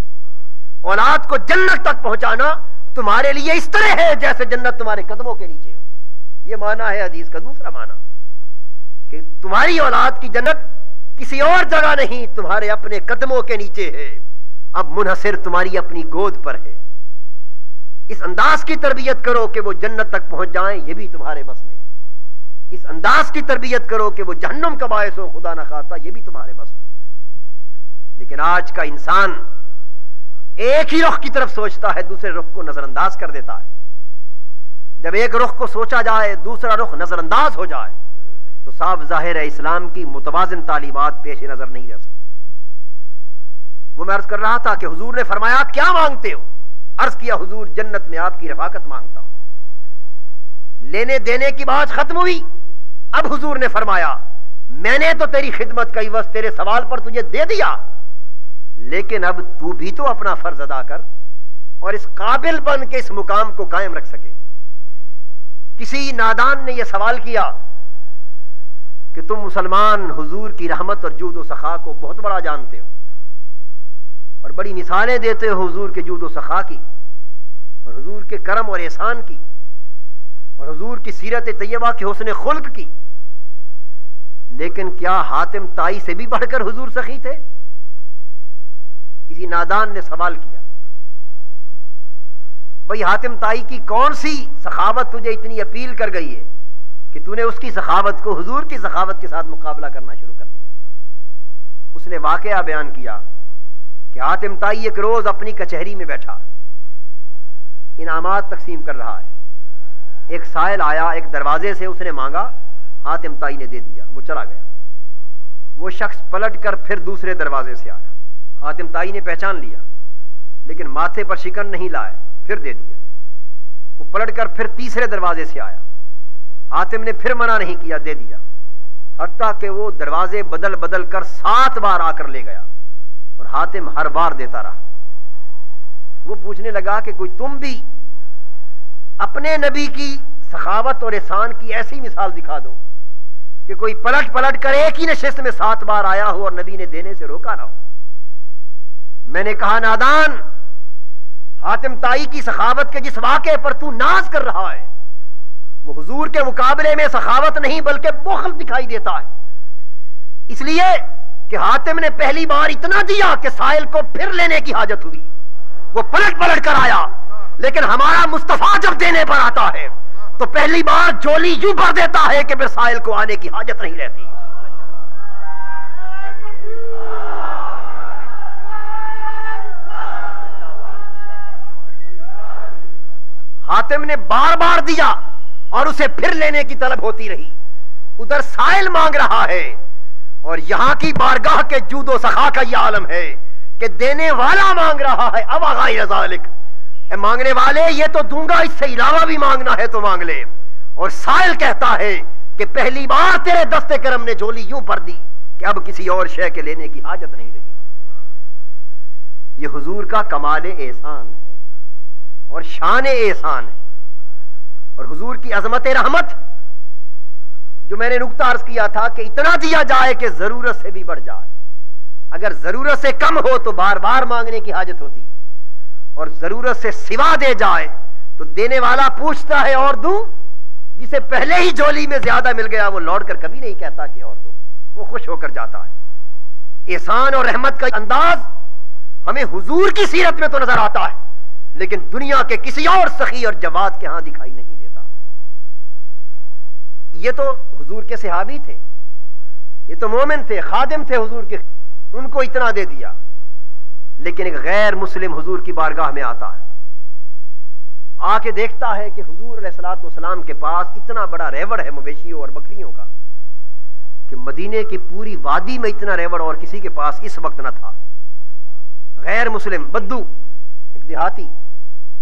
اولاد کو جنت تک پہنچانا تمہارے لیے اس طرح ہے جیسے جنت تمہارے قدموں کے نیچے ہو. یہ معنی ہے حدیث کا. دوسرا معنی کہ تمہاری اولاد کی جنت کسی اور جگہ نہیں, تمہارے اپنے قدموں کے نیچے ہے, اب منحصر تمہاری اپنی گود پر ہے. اس انداز کی تربیت کرو کہ وہ جنت تک پہنچ جائیں, یہ بھی تمہارے بس میں. اس انداز کی تربیت کرو کہ وہ جہنم کا باعث ہو, خدا نہ خواستہ, یہ بھی تمہارے بس میں. لیکن آج کا انسان ایک ہی رخ کی طرف سوچتا ہے, دوسرے رخ کو نظر انداز کر دیتا ہے. جب ایک رخ کو سوچا جائے, دوسرا رخ نظر انداز ہو جائے, تو صاف ظاہر ہے اسلام کی متوازن تعلیمات پیش نظر نہیں رہ سکتی. وہ میں عرض کر رہا تھا کہ حضور نے فرمایا کیا مانگتے ہو؟ عرض کیا حضور جنت میں آپ کی رفاقت مانگتا ہوں. لینے دینے کی بات ختم ہوئی. اب حضور نے فرمایا میں نے تو تیری خدمت کا عوض تیرے سوال پر تجھے دے دیا, لیکن اب تو بھی تو اپنا فرض ادا کر اور اس قابل بن کے اس مقام کو قائم رکھ سکے. کسی نادان نے یہ سوال کیا کہ تم مسلمان حضور کی رحمت اور جود و سخا کو بہت بڑا جانتے ہو اور بڑی مثالیں دیتے ہو حضور کے جود و سخا کی اور حضور کے کرم اور احسان کی اور حضور کی سیرت طیبہ کے حسن خلق کی, لیکن کیا حاتم طائی سے بھی بڑھ کر حضور سخی تھے؟ کسی نادان نے سوال کیا. بھئی حاتم طائی کی کون سی سخاوت تجھے اتنی اپیل کر گئی ہے کہ تو نے اس کی سخاوت کو حضور کی سخاوت کے ساتھ مقابلہ کرنا شروع کر دیا؟ اس نے واقعہ بیان کیا کہ حاتم طائی ایک روز اپنی کچہری میں بیٹھا انعامات تقسیم کر رہا ہے. ایک سائل آیا, ایک دروازے سے اس نے مانگا, حاتم طائی نے دے دیا, وہ چلا گیا. وہ شخص پلٹ کر پھر دوسرے دروازے سے آیا. حاتم طائی نے پہچان لیا لیکن ماتھے پر شکن نہیں لائے, پھر دے دیا. وہ پلٹ کر پھر تیسرے دروازے سے آیا, حاتم نے پھر منع نہیں کیا, دے دیا. حتیٰ کہ وہ دروازے بدل بدل کر 7 بار آ کر لے گیا اور حاتم ہر بار دیتا رہا. وہ پوچھنے لگا کہ کوئی تم بھی اپنے نبی کی سخاوت اور احسان کی ایسی مثال دکھا دو کہ کوئی پلٹ پلٹ کر ایک ہی نشست میں 7 بار آیا ہو اور نبی نے دینے سے روکا نہ ہو. میں نے کہا نادان, حاتم طائی کی سخاوت کے جس واقعے پر تو ناز کر رہا ہے وہ حضور کے مقابلے میں سخاوت نہیں بلکہ بخل دکھائی دیتا ہے. اس لیے کہ حاتم نے پہلی بار اتنا دیا کہ سائل کو پھر لینے کی حاجت ہوئی, وہ پلٹ پلٹ کر آیا. لیکن ہمارا مصطفیٰ جب دینے پر آتا ہے تو پہلی بار جولی یوں بھر دیتا ہے کہ پھر سائل کو آنے کی حاجت نہیں رہتی. حاتم نے بار بار دیا اور اسے پھر لینے کی طلب ہوتی رہی. ادھر سائل مانگ رہا ہے اور یہاں کی بارگاہ کے جود و سخا کا یہ عالم ہے کہ دینے والا مانگ رہا ہے. اب غیر ذالک, اے مانگنے والے یہ تو دوں گا, اس سے علاوہ بھی مانگنا ہے تو مانگ لے. اور سائل کہتا ہے کہ پہلی بار تیرے دست کرم نے جھولی یوں بھر دی کہ اب کسی اور شے کے لینے کی حاجت نہیں رہی. یہ حضور کا کمال احسان ہے اور شان احسان ہے اور حضور کی عظمت رحمت, جو میں نے نقطہ عرض کیا تھا کہ اتنا دیا جائے کہ ضرورت سے بھی بڑھ جائے. اگر ضرورت سے کم ہو تو بار بار مانگنے کی حاجت ہوتی, اور ضرورت سے سوا دے جائے تو دینے والا پوچھتا ہے اور دوں. جسے پہلے ہی جولی میں زیادہ مل گیا وہ لوٹ کر کبھی نہیں کہتا کہ اور دو, وہ خوش ہو کر جاتا ہے. احسان اور رحمت کا انداز ہمیں حضور کی سیرت میں تو نظر آتا ہے لیکن دنیا کے کسی اور سخی اور جواد کے ہاں دکھائی نہیں دیتا. یہ تو حضور کے صحابی تھے, یہ تو مومن تھے, خادم تھے حضور کے, ان کو اتنا دے دیا. لیکن ایک غیر مسلم حضور کی بارگاہ میں آتا ہے, آ کے دیکھتا ہے کہ حضور علیہ الصلوۃ والسلام کے پاس اتنا بڑا ریوڑ ہے مویشیوں اور بکریوں کا کہ مدینے کی پوری وادی میں اتنا ریوڑ اور کسی کے پاس اس وقت نہ تھا. غیر مسلم بدو ایک دیہاتی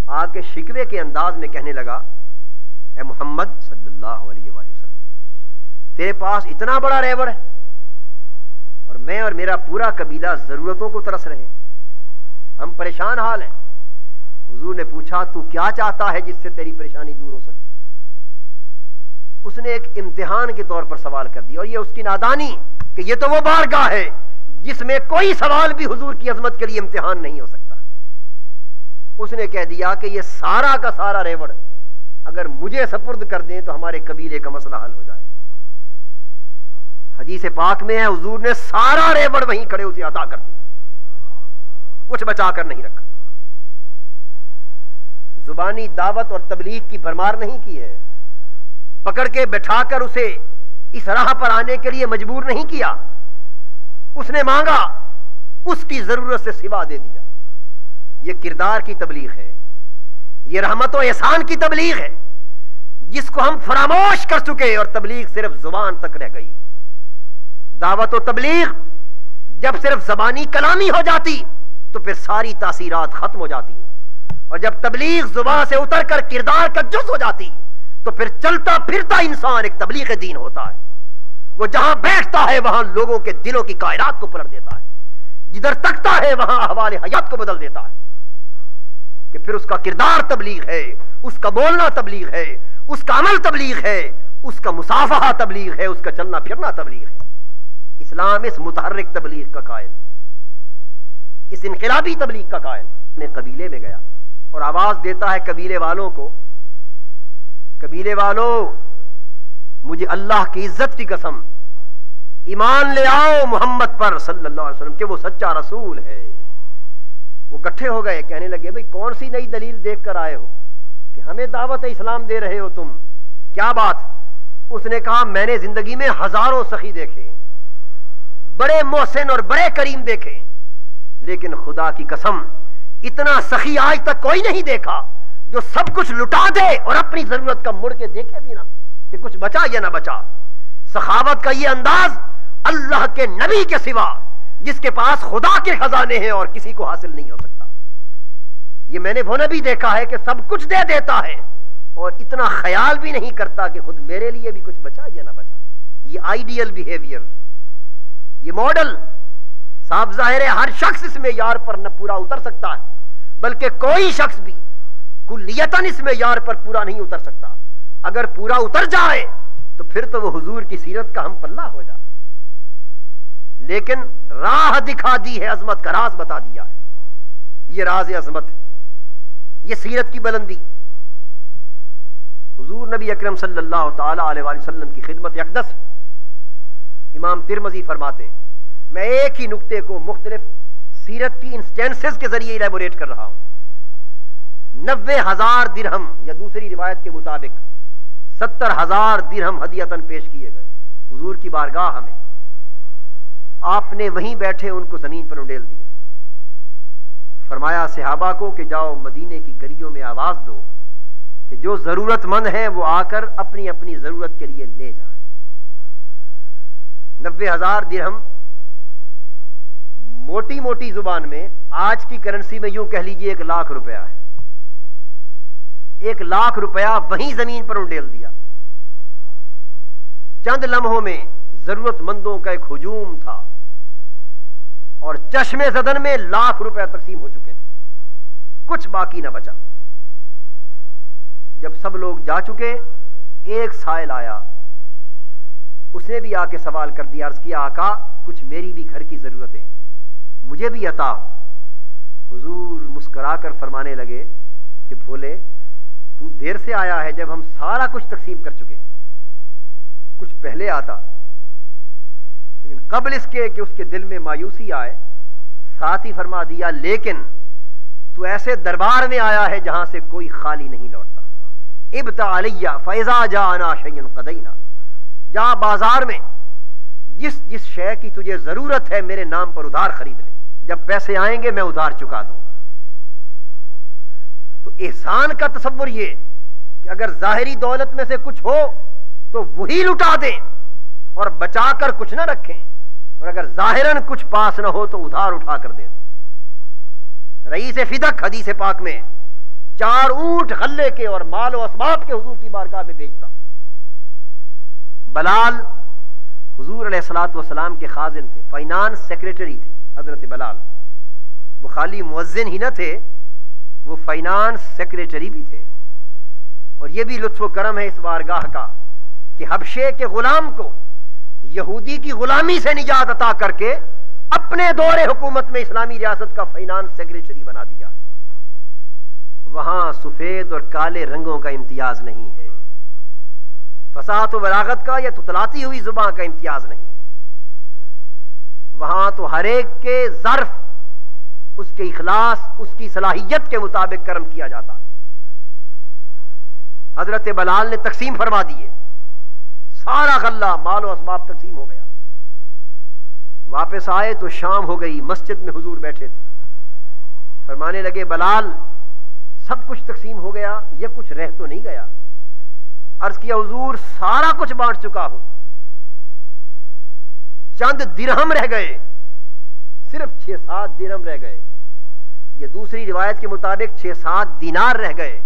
آ کے شکوے کے انداز میں کہنے لگا, اے محمد صلی اللہ علیہ وآلہ وسلم, تیرے پاس اتنا بڑا ریوڑ ہے اور میں اور میرا پورا قبیلہ ضرورتوں کو ترس رہے, ہم پریشان حال ہیں. حضور نے پوچھا تو کیا چاہتا ہے جس سے تیری پریشانی دور ہو سکے؟ اس نے ایک امتحان کے طور پر سوال کر دیا, اور یہ اس کی نادانی کہ یہ تو وہ بارگاہ ہے جس میں کوئی سوال بھی حضور کی عظمت کے لیے امتحان نہیں ہو سکتا. اس نے کہہ دیا کہ یہ سارا کا سارا ریوڑ اگر مجھے سپرد کر دیں تو ہمارے قبیلے کا مسئلہ حل ہو جائے. حدیث پاک میں ہے حضور نے سارا ریوڑ وہیں کھڑے اسے عطا کر دیا, کچھ بچا کر نہیں رکھا. زبانی دعوت اور تبلیغ کی بھرمار نہیں کی ہے, پکڑ کے بٹھا کر اسے اس راہ پر آنے کے لیے مجبور نہیں کیا. اس نے مانگا, اس کی ضرورت سے سوا دے دیا. یہ کردار کی تبلیغ ہے, یہ رحمت و احسان کی تبلیغ ہے جس کو ہم فراموش کر چکے اور تبلیغ صرف زبان تک رہ گئی. دعوت و تبلیغ جب صرف زبانی کلامی ہو جاتی تو پھر ساری تاثیرات ختم ہو جاتی, اور جب تبلیغ زبان سے اتر کر کردار کا جز ہو جاتی تو پھر چلتا پھرتا انسان ایک تبلیغ دین ہوتا ہے. وہ جہاں بیٹھتا ہے وہاں لوگوں کے دلوں کی کائنات کو پلٹ دیتا ہے, جدھر تکتا ہے وہاں احوال حیات کو بدل دیتا ہے. کہ پھر اس کا کردار تبلیغ ہے, اس کا بولنا تبلیغ ہے, اس کا عمل تبلیغ ہے, اس کا مصافحہ تبلیغ ہے, اس کا چلنا پھرنا تبلیغ ہے. اسلام اس متحرک تبلیغ کا قائل, اس انقلابی تبلیغ کا قائل. اپنے قبیلے میں گیا اور آواز دیتا ہے قبیلے والوں کو, قبیلے والوں مجھے اللہ کی عزت کی قسم ایمان لے آؤ محمد پر صلی اللہ علیہ وسلم کہ وہ سچا رسول ہے. وہ اکٹھے ہو گئے, کہنے لگے بھئی کون سی نئی دلیل دیکھ کر آئے ہو کہ ہمیں دعوت اسلام دے رہے ہو تم, کیا بات؟ اس نے کہا میں نے زندگی میں ہزاروں سخی دیکھے, بڑے محسن اور بڑے کریم دیکھے, لیکن خدا کی قسم اتنا سخی آج تک کوئی نہیں دیکھا جو سب کچھ لٹا دے اور اپنی ضرورت کا مڑ کے دیکھے بھی نہ کہ کچھ بچا یا نہ بچا. سخاوت کا یہ انداز اللہ کے نبی کے سوا جس کے پاس خدا کے خزانے ہیں اور کسی کو حاصل نہیں ہو سکتا. یہ میں نے وہ نبی دیکھا ہے کہ سب کچھ دے دیتا ہے اور اتنا خیال بھی نہیں کرتا کہ خود میرے لیے بھی کچھ بچا یا نہ بچا. یہ آئیڈیل بیہیویئر, یہ ماڈل صاف ظاہر ہے ہر شخص اس میں یار پر نہ پورا اتر سکتا ہے, بلکہ کوئی شخص بھی کلیتاً اس میں یار پر پورا نہیں اتر سکتا. اگر پورا اتر جائے تو پھر تو وہ حضور کی سیرت کا ہم پلہ ہو جائے. لیکن راہ دکھا دی ہے, عظمت کا راز بتا دیا ہے. یہ راز عظمت ہے, یہ سیرت کی بلندی. حضور نبی اکرم صلی اللہ تعالی علیہ وآلہ وسلم کی خدمت اقدس امام ترمذی فرماتے, میں ایک ہی نقطے کو مختلف سیرت کی انسٹینسز کے ذریعے ایلیبوریٹ کر رہا ہوں. 90,000 درہم یا دوسری روایت کے مطابق 70,000 درہم ہدیتاً پیش کیے گئے حضور کی بارگاہ میں. آپ نے وہیں بیٹھے ان کو زمین پر انڈیل دیا. فرمایا صحابہ کو کہ جاؤ مدینے کی گلیوں میں آواز دو کہ جو ضرورت مند ہیں وہ آ کر اپنی اپنی ضرورت کے لیے لے جائیں. 90,000 درہم موٹی موٹی زبان میں آج کی کرنسی میں یوں کہہ لیجئے 1,00,000 روپیہ ہے. 1,00,000 روپیہ وہیں زمین پر انڈیل دیا. چند لمحوں میں ضرورت مندوں کا ایک ہجوم تھا اور چشم زدن میں 1,00,000 روپیہ تقسیم ہو چکے تھے, کچھ باقی نہ بچا. جب سب لوگ جا چکے ایک سائل آیا, اس نے بھی آ کے سوال کر دیا, عرض کیا آقا کچھ میری بھی گھر کی ضرورتیں مجھے بھی عطا. حضور مسکرا کر فرمانے لگے کہ بھولے تو دیر سے آیا ہے جب ہم سارا کچھ تقسیم کر چکے, کچھ پہلے آتا. لیکن قبل اس کے کہ اس کے دل میں مایوسی آئے ساتھ ہی فرما دیا لیکن تو ایسے دربار میں آیا ہے جہاں سے کوئی خالی نہیں لوٹتا. ابتع علیہ فاذا جاءنا شیء قضینا, جا بازار میں جس جس شے کی تجھے ضرورت ہے میرے نام پر ادھار خرید لے, جب پیسے آئیں گے میں ادھار چکا دوں گا. تو احسان کا تصور یہ کہ اگر ظاہری دولت میں سے کچھ ہو تو وہی لٹا دیں اور بچا کر کچھ نہ رکھیں, اور اگر ظاہراً کچھ پاس نہ ہو تو ادھار اٹھا کر دے دیں. رئیس فدق حدیث پاک میں 4 اونٹ غلے کے اور مال و اسباب کے حضور کی بارگاہ میں بیچتا. بلال حضور علیہ الصلوۃ والسلام کے خازن تھے, فائنانس سیکریٹری تھے حضرت بلال. وہ خالی مؤذن ہی نہ تھے, وہ فائنانس سیکریٹری بھی تھے. اور یہ بھی لطف و کرم ہے اس بارگاہ کا کہ حبشے کے غلام کو یہودی کی غلامی سے نجات عطا کر کے اپنے دور حکومت میں اسلامی ریاست کا فائنانس سیکریٹری بنا دیا ہے. وہاں سفید اور کالے رنگوں کا امتیاز نہیں ہے، فصاحت و بلاغت کا یا تتلاتی ہوئی زبان کا امتیاز نہیں ہے، وہاں تو ہر ایک کے ظرف، اس کے اخلاص، اس کی صلاحیت کے مطابق کرم کیا جاتا۔ حضرت بلال نے تقسیم فرما دیے، سارا غلہ مال و اسباب تقسیم ہو گیا۔ واپس آئے تو شام ہو گئی، مسجد میں حضور بیٹھے تھے، فرمانے لگے بلال سب کچھ تقسیم ہو گیا، یہ کچھ رہ تو نہیں گیا؟ عرض کیا حضور سارا کچھ بانٹ چکا ہوں، چند درہم رہ گئے، صرف 6-7 درہم رہ گئے، یہ دوسری روایت کے مطابق 6-7 دینار رہ گئے۔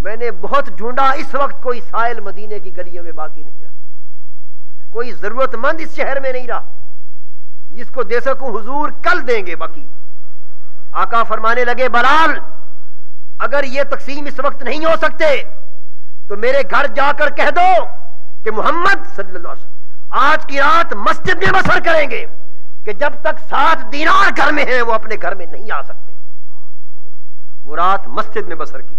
میں نے بہت ڈھونڈا، اس وقت کوئی سائل مدینے کی گلیوں میں باقی نہیں رہا، کوئی ضرورت مند اس شہر میں نہیں رہا جس کو دے سکوں، حضور کل دیں گے باقی۔ آقا فرمانے لگے بلال اگر یہ تقسیم اس وقت نہیں ہو سکتے تو میرے گھر جا کر کہہ دو کہ محمد صلی اللہ علیہ وسلم آج کی رات مسجد میں بسر کریں گے، کہ جب تک 7 دینار گھر میں ہیں وہ اپنے گھر میں نہیں آ سکتے۔ وہ رات مسجد میں بسر کی۔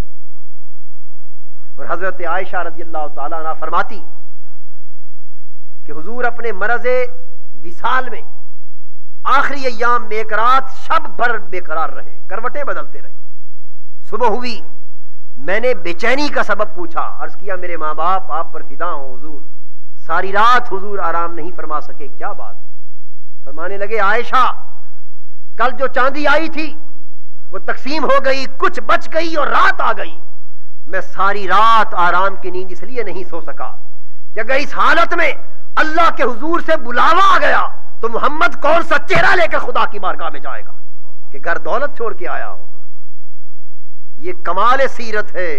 اور حضرت عائشہ رضی اللہ تعالیٰ عنہ فرماتی کہ حضور اپنے مرض وصال میں آخری ایام میں ایک رات شب بھر بے قرار رہے، کروٹیں بدلتے رہے۔ صبح ہوئی، میں نے بے چینی کا سبب پوچھا، عرض کیا میرے ماں باپ آپ پر فدا ہوں حضور، ساری رات حضور آرام نہیں فرما سکے، کیا بات؟ فرمانے لگے عائشہ کل جو چاندی آئی تھی وہ تقسیم ہو گئی، کچھ بچ گئی اور رات آ گئی، میں ساری رات آرام کی نیند اس لیے نہیں سو سکا کہ اگر اس حالت میں اللہ کے حضور سے بلاوا آ گیا تو محمد کون سا چہرہ لے کر خدا کی بارگاہ میں جائے گا کہ گھر دولت چھوڑ کے آیا ہو۔ یہ کمال سیرت ہے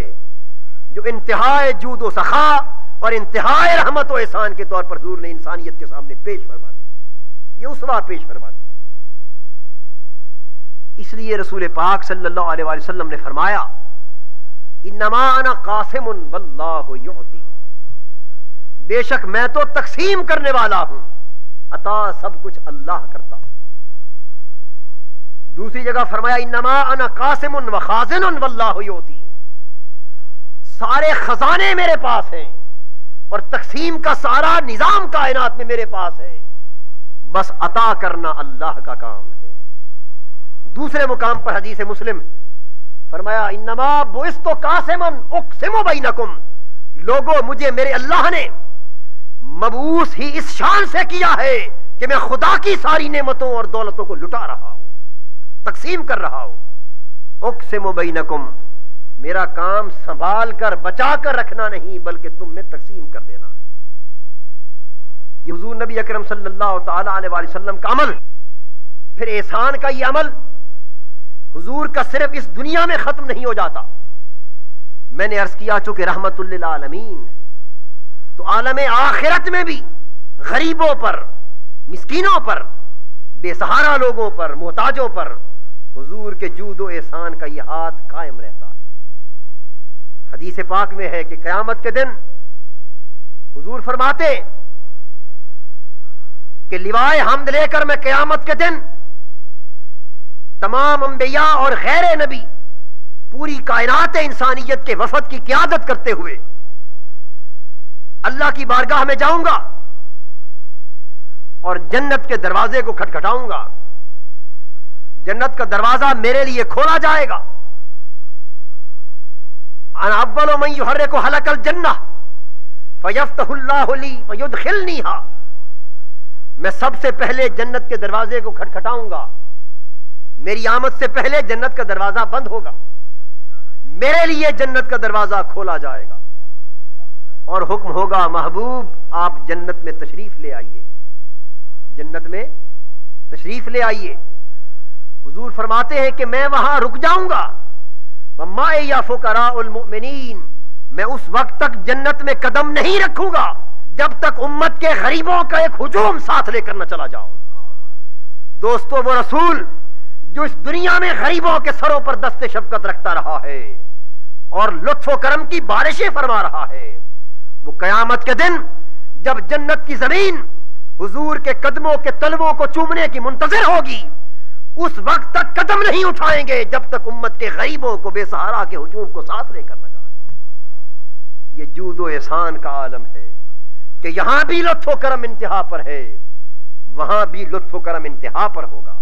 جو انتہائے جود و سخا اور انتہائے رحمت و احسان کے طور پر حضور نے انسانیت کے سامنے پیش فرما دی، یہ اسوہ پیش فرما دی۔ اس لیے رسول پاک صلی اللہ علیہ وآلہ وسلم نے فرمایا انما انا قاسم واللہ یعطی، بے شک میں تو تقسیم کرنے والا ہوں، عطا سب کچھ اللہ کرتا۔ دوسری جگہ فرمایا انما انا قاسم و خازن واللہ یعطی، سارے خزانے میرے پاس ہیں اور تقسیم کا سارا نظام کائنات میں میرے پاس ہے، بس عطا کرنا اللہ کا کام ہے۔ دوسرے مقام پر حدیث مسلم فرمایا انما بعثت قاسما اقسم بینکم، لوگوں مجھے میرے اللہ نے مبعوث ہی اس شان سے کیا ہے کہ میں خدا کی ساری نعمتوں اور دولتوں کو لٹا رہا ہوں، تقسیم کر رہا ہوں۔ اقسم بینکم، میرا کام سنبھال کر بچا کر رکھنا نہیں بلکہ تم میں تقسیم کر دینا ہے۔ یہ حضور نبی اکرم صلی اللہ تعالی علیہ وآلہ وسلم کا عمل، پھر احسان کا یہ عمل حضور کا صرف اس دنیا میں ختم نہیں ہو جاتا۔ میں نے عرض کیا چونکہ رحمت للعالمین ہے تو عالم آخرت میں بھی غریبوں پر، مسکینوں پر، بے سہارا لوگوں پر، محتاجوں پر حضور کے جود و احسان کا یہ ہاتھ قائم رہتا ہے۔ حدیث پاک میں ہے کہ قیامت کے دن حضور فرماتے کہ لوائے حمد لے کر میں قیامت کے دن تمام انبیاء اور غیر نبی پوری کائنات انسانیت کے وفد کی قیادت کرتے ہوئے اللہ کی بارگاہ میں جاؤں گا اور جنت کے دروازے کو کھٹکھٹاؤں گا، جنت کا دروازہ میرے لیے کھولا جائے گا۔ انا اول من یحرک حلق الجنہ فیفتح اللہ لی فیدخلنیہا، میں سب سے پہلے جنت کے دروازے کو کھٹکھٹاؤں گا، میری آمد سے پہلے جنت کا دروازہ بند ہوگا، میرے لیے جنت کا دروازہ کھولا جائے گا اور حکم ہوگا محبوب آپ جنت میں تشریف لے آئیے، جنت میں تشریف لے آئیے۔ حضور فرماتے ہیں کہ میں وہاں رک جاؤں گا، وَمَعِيَ فُقَرَاءُ الْمُؤْمِنِينَ، میں اس وقت تک جنت میں قدم نہیں رکھوں گا جب تک امت کے غریبوں کا ایک ہجوم ساتھ لے کر نہ چلا جاؤں۔ دوستو وہ رسول جو اس دنیا میں غریبوں کے سروں پر دست شفقت رکھتا رہا ہے اور لطف و کرم کی بارشیں فرما رہا ہے، وہ قیامت کے دن جب جنت کی زمین حضور کے قدموں کے تلووں کو چومنے کی منتظر ہوگی، اس وقت تک قدم نہیں اٹھائیں گے جب تک امت کے غریبوں کو، بے سہارا کے ہجوم کو ساتھ لے کر نہ جائیں۔ یہ جود و احسان کا عالم ہے کہ یہاں بھی لطف و کرم انتہا پر ہے، وہاں بھی لطف و کرم انتہا پر ہوگا۔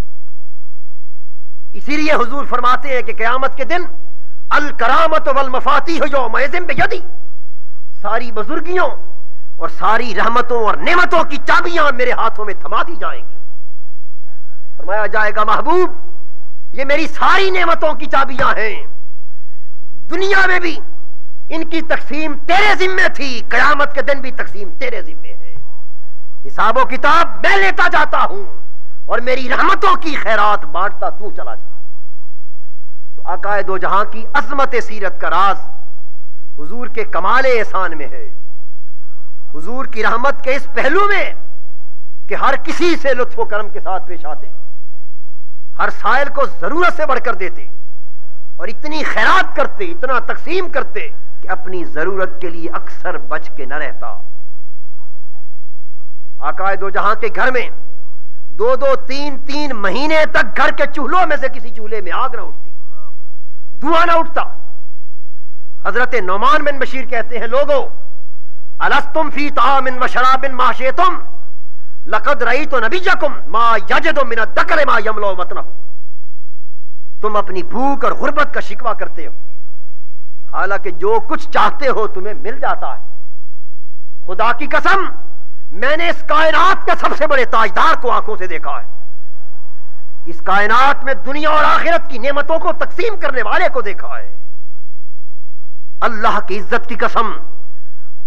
اسی لیے حضور فرماتے ہیں کہ قیامت کے دن الکرامت والمفاتیح یومئذ بیدی، ساری بزرگیوں اور ساری رحمتوں اور نعمتوں کی چابیاں میرے ہاتھوں میں تھما دی جائیں گی۔ فرمایا جائے گا محبوب یہ میری ساری نعمتوں کی چابیاں ہیں، دنیا میں بھی ان کی تقسیم تیرے ذمے تھی، قیامت کے دن بھی تقسیم تیرے ذمے ہے، حساب و کتاب میں لیتا جاتا ہوں اور میری رحمتوں کی خیرات بانٹتا تو چلا جا۔ تو آقا دو جہاں کی عظمت سیرت کا راز حضور کے کمال احسان میں ہے، حضور کی رحمت کے اس پہلو میں کہ ہر کسی سے لطف و کرم کے ساتھ پیش آتے، ہر سائل کو ضرورت سے بڑھ کر دیتے اور اتنی خیرات کرتے، اتنا تقسیم کرتے کہ اپنی ضرورت کے لیے اکثر بچ کے نہ رہتا۔ آقا دو جہاں کے گھر میں 2-3 مہینے تک گھر کے چولہوں میں سے کسی چولہے میں آگ نہ اٹھتی، دھواں نہ اٹھتا۔ حضرت نعمان بن بشیر کہتے ہیں لوگو الستم فی طعام و شراب ما شئتم لقد رأیت نبیکم ما یجد من الدکر ما یملؤ بطنہ، تم اپنی بھوک اور غربت کا شکوہ کرتے ہو، حالانکہ جو کچھ چاہتے ہو تمہیں مل جاتا ہے۔ خدا کی قسم میں نے اس کائنات کے سب سے بڑے تاجدار کو آنکھوں سے دیکھا ہے، اس کائنات میں دنیا اور آخرت کی نعمتوں کو تقسیم کرنے والے کو دیکھا ہے۔ اللہ کی عزت کی قسم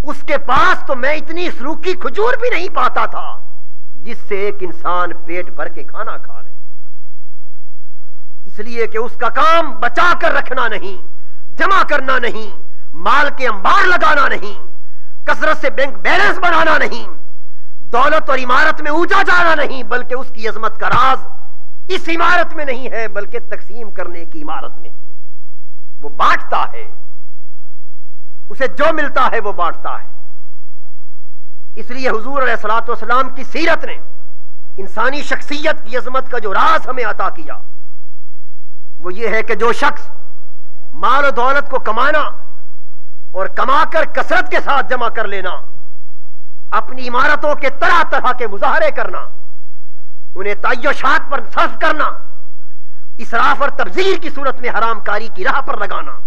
اس کے پاس تو میں اتنی سروکی کھجور بھی نہیں پاتا تھا جس سے ایک انسان پیٹ بھر کے کھانا کھا لے، اس لیے کہ اس کا کام بچا کر رکھنا نہیں، جمع کرنا نہیں، مال کے انبار لگانا نہیں، کثرت سے بینک بیلنس بنانا نہیں، دولت اور عمارت میں اونچا جانا نہیں، بلکہ اس کی عظمت کا راز اس عمارت میں نہیں ہے بلکہ تقسیم کرنے کی عمارت میں ہے۔ وہ بانٹتا ہے، اسے جو ملتا ہے وہ بانٹتا ہے۔ اس لیے حضور علیہ الصلوۃ والسلام کی سیرت نے انسانی شخصیت کی عظمت کا جو راز ہمیں عطا کیا وہ یہ ہے کہ جو شخص مال و دولت کو کمانا اور کما کر کثرت کے ساتھ جمع کر لینا، اپنی عمارتوں کے طرح طرح کے مظاہرے کرنا، انہیں تعیشات پر صرف کرنا، اسراف اور تبذیر کی صورت میں حرام کاری کی راہ پر لگانا،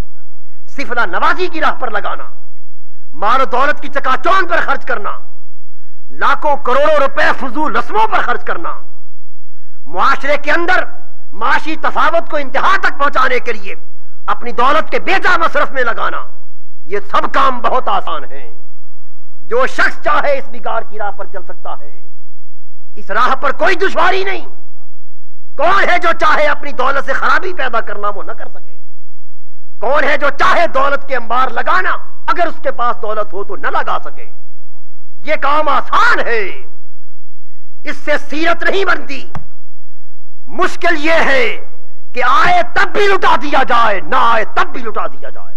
سفلہ نوازی کی راہ پر لگانا، مال و دولت کی چکا چوند پر خرچ کرنا، لاکھوں کروڑوں روپے فضول رسموں پر خرچ کرنا، معاشرے کے اندر معاشی تفاوت کو انتہا تک پہنچانے کے لیے اپنی دولت کے بے جا مصرف میں لگانا، یہ سب کام بہت آسان ہیں۔ جو شخص چاہے اس بگاڑ کی راہ پر چل سکتا ہے، اس راہ پر کوئی دشواری نہیں۔ کون ہے جو چاہے اپنی دولت سے خرابی پیدا کرنا وہ نہ کر سکے؟ کون ہے جو چاہے دولت کے انبار لگانا اگر اس کے پاس دولت ہو تو نہ لگا سکے؟ یہ کام آسان ہے، اس سے سیرت نہیں بنتی۔ مشکل یہ ہے کہ آئے تب بھی لٹا دیا جائے، نہ آئے تب بھی لٹا دیا جائے۔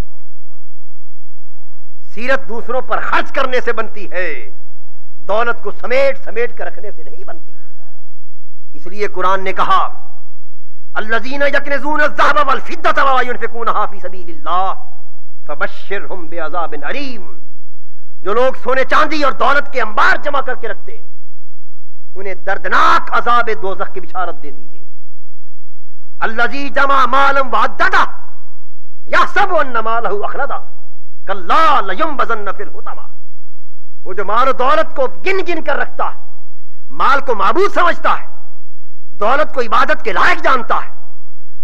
سیرت دوسروں پر خرچ کرنے سے بنتی ہے، دولت کو سمیٹ سمیٹ کر رکھنے سے نہیں بنتی۔ اس لیے قرآن نے کہا الذین یکنزون الذهب والفضة ولا ينفقونها فی سبیل اللہ فبشرهم بعذاب علیم، جو لوگ سونے چاندی اور دولت کے انبار جمع کر کے رکھتے ہیں انہیں دردناک عذاب دوزخ کی بشارت دے دیجئے۔ الذی جمع مالا وعددہ یحسب ان مالہ اخلدہ کلا لینبذن فی الحطمہ، وہ جو مال و دولت کو گن گن کر رکھتا ہے، مال کو معبود سمجھتا ہے، دولت کو عبادت کے لائق جانتا ہے،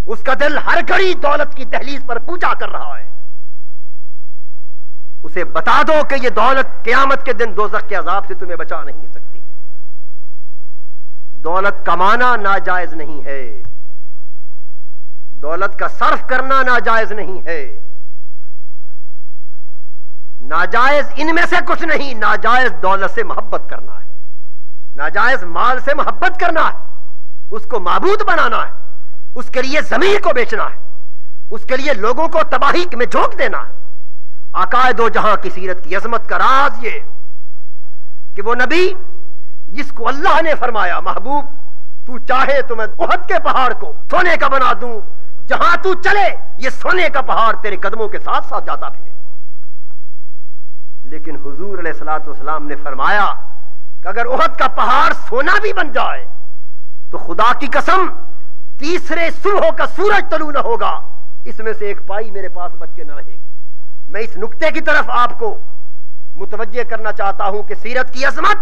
اس کا دل ہر گھڑی دولت کی دہلیز پر پوجا کر رہا ہے، اسے بتا دو کہ یہ دولت قیامت کے دن دوزخ کے عذاب سے تمہیں بچا نہیں سکتی۔ دولت کمانا ناجائز نہیں ہے، دولت کا صرف کرنا ناجائز نہیں ہے، ناجائز ان میں سے کچھ نہیں، ناجائز دولت سے محبت کرنا ہے، ناجائز مال سے محبت کرنا ہے، اس کو معبود بنانا ہے، اس کے لیے زمین کو بیچنا ہے، اس کے لیے لوگوں کو تباہی میں جھونک دینا ہے۔ آقا دو جہاں کی سیرت کی عظمت کا راز یہ کہ وہ نبی جس کو اللہ نے فرمایا محبوب تو چاہے تو میں احد کے پہاڑ کو سونے کا بنا دوں، جہاں تو چلے یہ سونے کا پہاڑ تیرے قدموں کے ساتھ ساتھ جاتا پھرے۔ لیکن حضور علیہ الصلوۃ والسلام نے فرمایا کہ اگر احد کا پہاڑ سونا بھی بن جائے تو خدا کی قسم تیسرے صبح کا سورج طلوع نہ ہوگا، اس میں سے ایک پائی میرے پاس بچ کے نہ رہے گی۔ میں اس نقطے کی طرف آپ کو متوجہ کرنا چاہتا ہوں کہ سیرت کی عظمت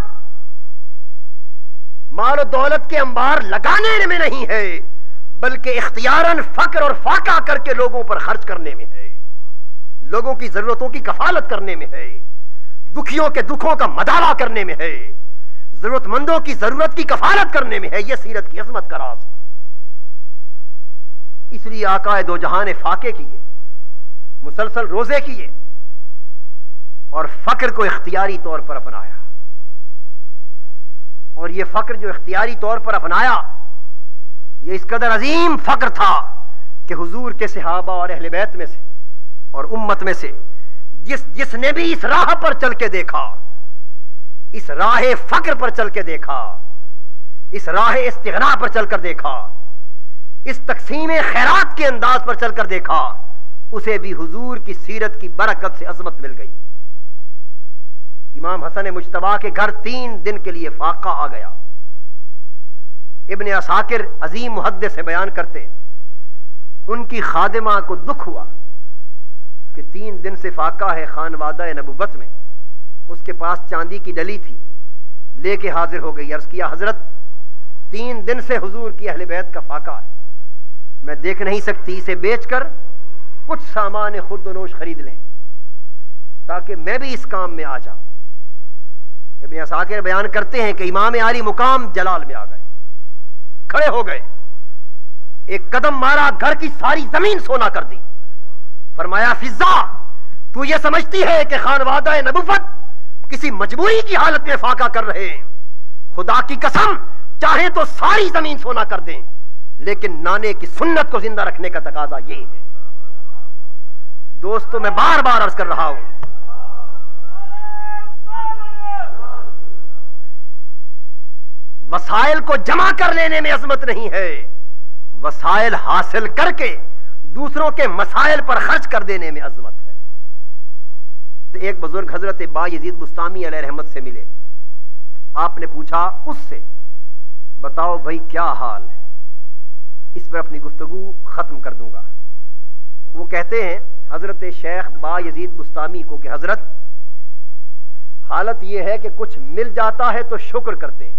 مال و دولت کے انبار لگانے میں نہیں ہے، بلکہ اختیاراً فقر اور فاقہ کر کے لوگوں پر خرچ کرنے میں ہے، لوگوں کی ضرورتوں کی کفالت کرنے میں ہے، دکھیوں کے دکھوں کا مداوا کرنے میں ہے، ضرورت مندوں کی ضرورت کی کفالت کرنے میں ہے۔ یہ سیرت کی عظمت کا راز ہے۔ اس لیے آقا دو جہاں نے فاقے کیے، مسلسل روزے کیے اور فقر کو اختیاری طور پر اپنایا، اور یہ فقر جو اختیاری طور پر اپنایا یہ اس قدر عظیم فقر تھا کہ حضور کے صحابہ اور اہل بیت میں سے اور امت میں سے جس نے بھی اس راہ پر چل کے دیکھا، اس راہ فقر پر چل کے دیکھا، اس راہ استغنا پر چل کر دیکھا، اس تقسیم خیرات کے انداز پر چل کر دیکھا، اسے بھی حضور کی سیرت کی برکت سے عظمت مل گئی۔ امام حسن مجتبیٰ کے گھر 3 دن کے لیے فاقہ آ گیا۔ ابن عساکر عظیم محدث سے بیان کرتے ان کی خادمہ کو دکھ ہوا کہ 3 دن سے فاقہ ہے خانوادہ نبوت میں۔ اس کے پاس چاندی کی ڈلی تھی، لے کے حاضر ہو گئی، عرض کیا حضرت 3 دن سے حضور کی اہل بیت کا فاقہ ہے، میں دیکھ نہیں سکتی، اسے بیچ کر کچھ سامان خود و نوش خرید لیں تاکہ میں بھی اس کام میں آ جاؤں۔ ابن عساکر بیان کرتے ہیں کہ امام عالی مقام جلال میں آ گئے، کھڑے ہو گئے، ایک قدم مارا، گھر کی ساری زمین سونا کر دی، فرمایا فضا تو یہ سمجھتی ہے کہ خانوادہ نبوت کسی مجبوری کی حالت میں فاقہ کر رہے ہیں؟ خدا کی قسم چاہے تو ساری زمین سونا کر دیں، لیکن نانے کی سنت کو زندہ رکھنے کا تقاضا یہ ہے۔ دوستو میں بار بار عرض کر رہا ہوں، وسائل کو جمع کر لینے میں عظمت نہیں ہے، وسائل حاصل کر کے دوسروں کے مسائل پر خرچ کر دینے میں عظمت ہے۔ ایک بزرگ حضرت با یزید بستامی علیہ رحمت سے ملے، آپ نے پوچھا اس سے بتاؤ بھائی کیا حال ہے، اس پر اپنی گفتگو ختم کر دوں گا۔ وہ کہتے ہیں حضرت شیخ با یزید بستامی کو کہ حضرت حالت یہ ہے کہ کچھ مل جاتا ہے تو شکر کرتے ہیں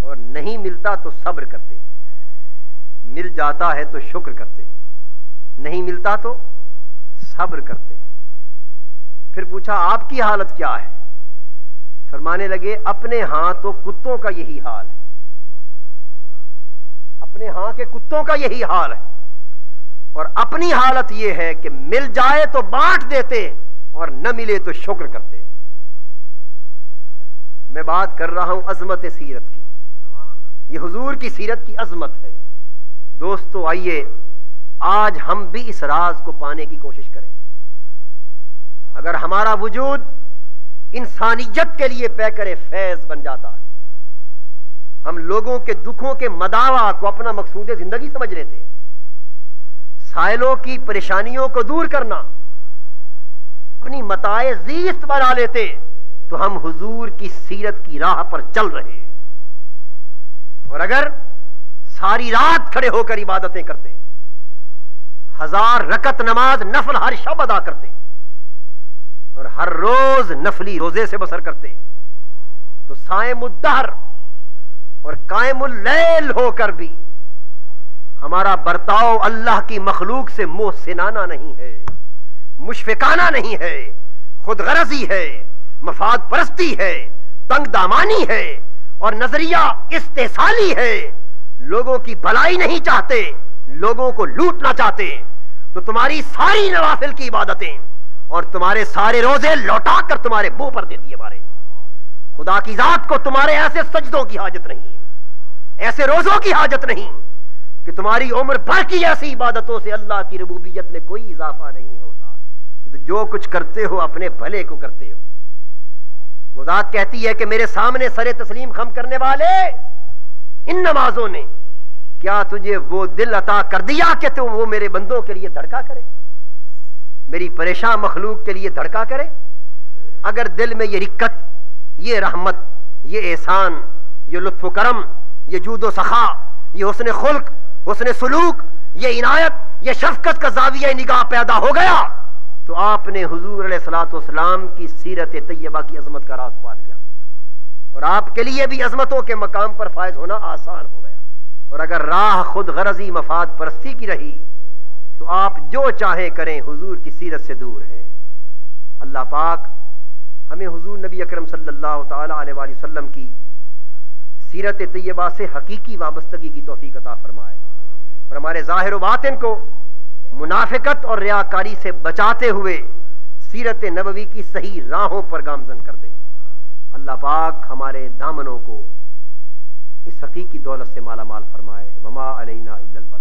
اور نہیں ملتا تو صبر کرتے ہیں، مل جاتا ہے تو شکر کرتے ہیں، نہیں ملتا تو صبر کرتے ہیں۔ پھر پوچھا آپ کی حالت کیا ہے؟ فرمانے لگے اپنے ہاں تو کتوں کا یہی حال ہے، اپنے ہاں کے کتوں کا یہی حال ہے، اور اپنی حالت یہ ہے کہ مل جائے تو بانٹ دیتے اور نہ ملے تو شکر کرتے۔ میں بات کر رہا ہوں عظمت سیرت کی، یہ حضور کی سیرت کی عظمت ہے۔ دوستو آئیے آج ہم بھی اس راز کو پانے کی کوشش کریں۔ اگر ہمارا وجود انسانیت کے لیے پیکر فیض بن جاتا ہے، ہم لوگوں کے دکھوں کے مداوا کو اپنا مقصود زندگی سمجھ لیتے ہیں، سائلوں کی پریشانیوں کو دور کرنا اپنی متاع زیست بنا لیتے، تو ہم حضور کی سیرت کی راہ پر چل رہے ہیں۔ اور اگر ساری رات کھڑے ہو کر عبادتیں کرتے، 1000 رکعت نماز نفل ہر شب ادا کرتے اور ہر روز نفلی روزے سے بسر کرتے، تو صائم الدہر اور قائم اللیل ہو کر بھی ہمارا برتاؤ اللہ کی مخلوق سے محسنانہ نہیں ہے، مشفقانہ نہیں ہے، خود غرضی ہے، مفاد پرستی ہے، تنگ دامانی ہے اور نظریہ استحصالی ہے، لوگوں کی بھلائی نہیں چاہتے، لوگوں کو لوٹنا چاہتے، تو تمہاری ساری نوافل کی عبادتیں اور تمہارے سارے روزے لوٹا کر تمہارے منہ پر دے دیے مارے۔ خدا کی ذات کو تمہارے ایسے سجدوں کی حاجت نہیں، ایسے روزوں کی حاجت نہیں کہ تمہاری عمر بھر کی ایسی عبادتوں سے اللہ کی ربوبیت میں کوئی اضافہ نہیں ہوتا۔ جو کچھ کرتے ہو اپنے بھلے کو کرتے ہو۔ وہ ذات کہتی ہے کہ میرے سامنے سر تسلیم خم کرنے والے ان نمازوں نے کیا تجھے وہ دل عطا کر دیا کہ تم وہ میرے بندوں کے لیے دھڑکا کرے، میری پریشان مخلوق کے لیے دھڑکا کرے؟ اگر دل میں یہ رقت، یہ رحمت، یہ احسان، یہ لطف و کرم، یہ جود و سخا، یہ حسن خلق، حسن سلوک، یہ عنایت، یہ شفقت کا زاویہ نگاہ پیدا ہو گیا تو آپ نے حضور علیہ الصلوۃ والسلام کی سیرت طیبہ کی عظمت کا راز پا لیا، اور آپ کے لیے بھی عظمتوں کے مقام پر فائز ہونا آسان ہو گیا۔ اور اگر راہ خود غرضی مفاد پرستی کی رہی تو آپ جو چاہیں کریں، حضور کی سیرت سے دور ہیں۔ اللہ پاک ہمیں حضور نبی اکرم صلی اللہ تعالی علیہ وآلہ وسلم کی سیرت طیبہ سے حقیقی وابستگی کی توفیق عطا فرمائے، اور ہمارے ظاہر و باطن کو منافقت اور ریاکاری سے بچاتے ہوئے سیرت نبوی کی صحیح راہوں پر گامزن کر دے۔ اللہ پاک ہمارے دامنوں کو اس حقیقی دولت سے مالا مال فرمائے۔ وما علینا الا البلاغ۔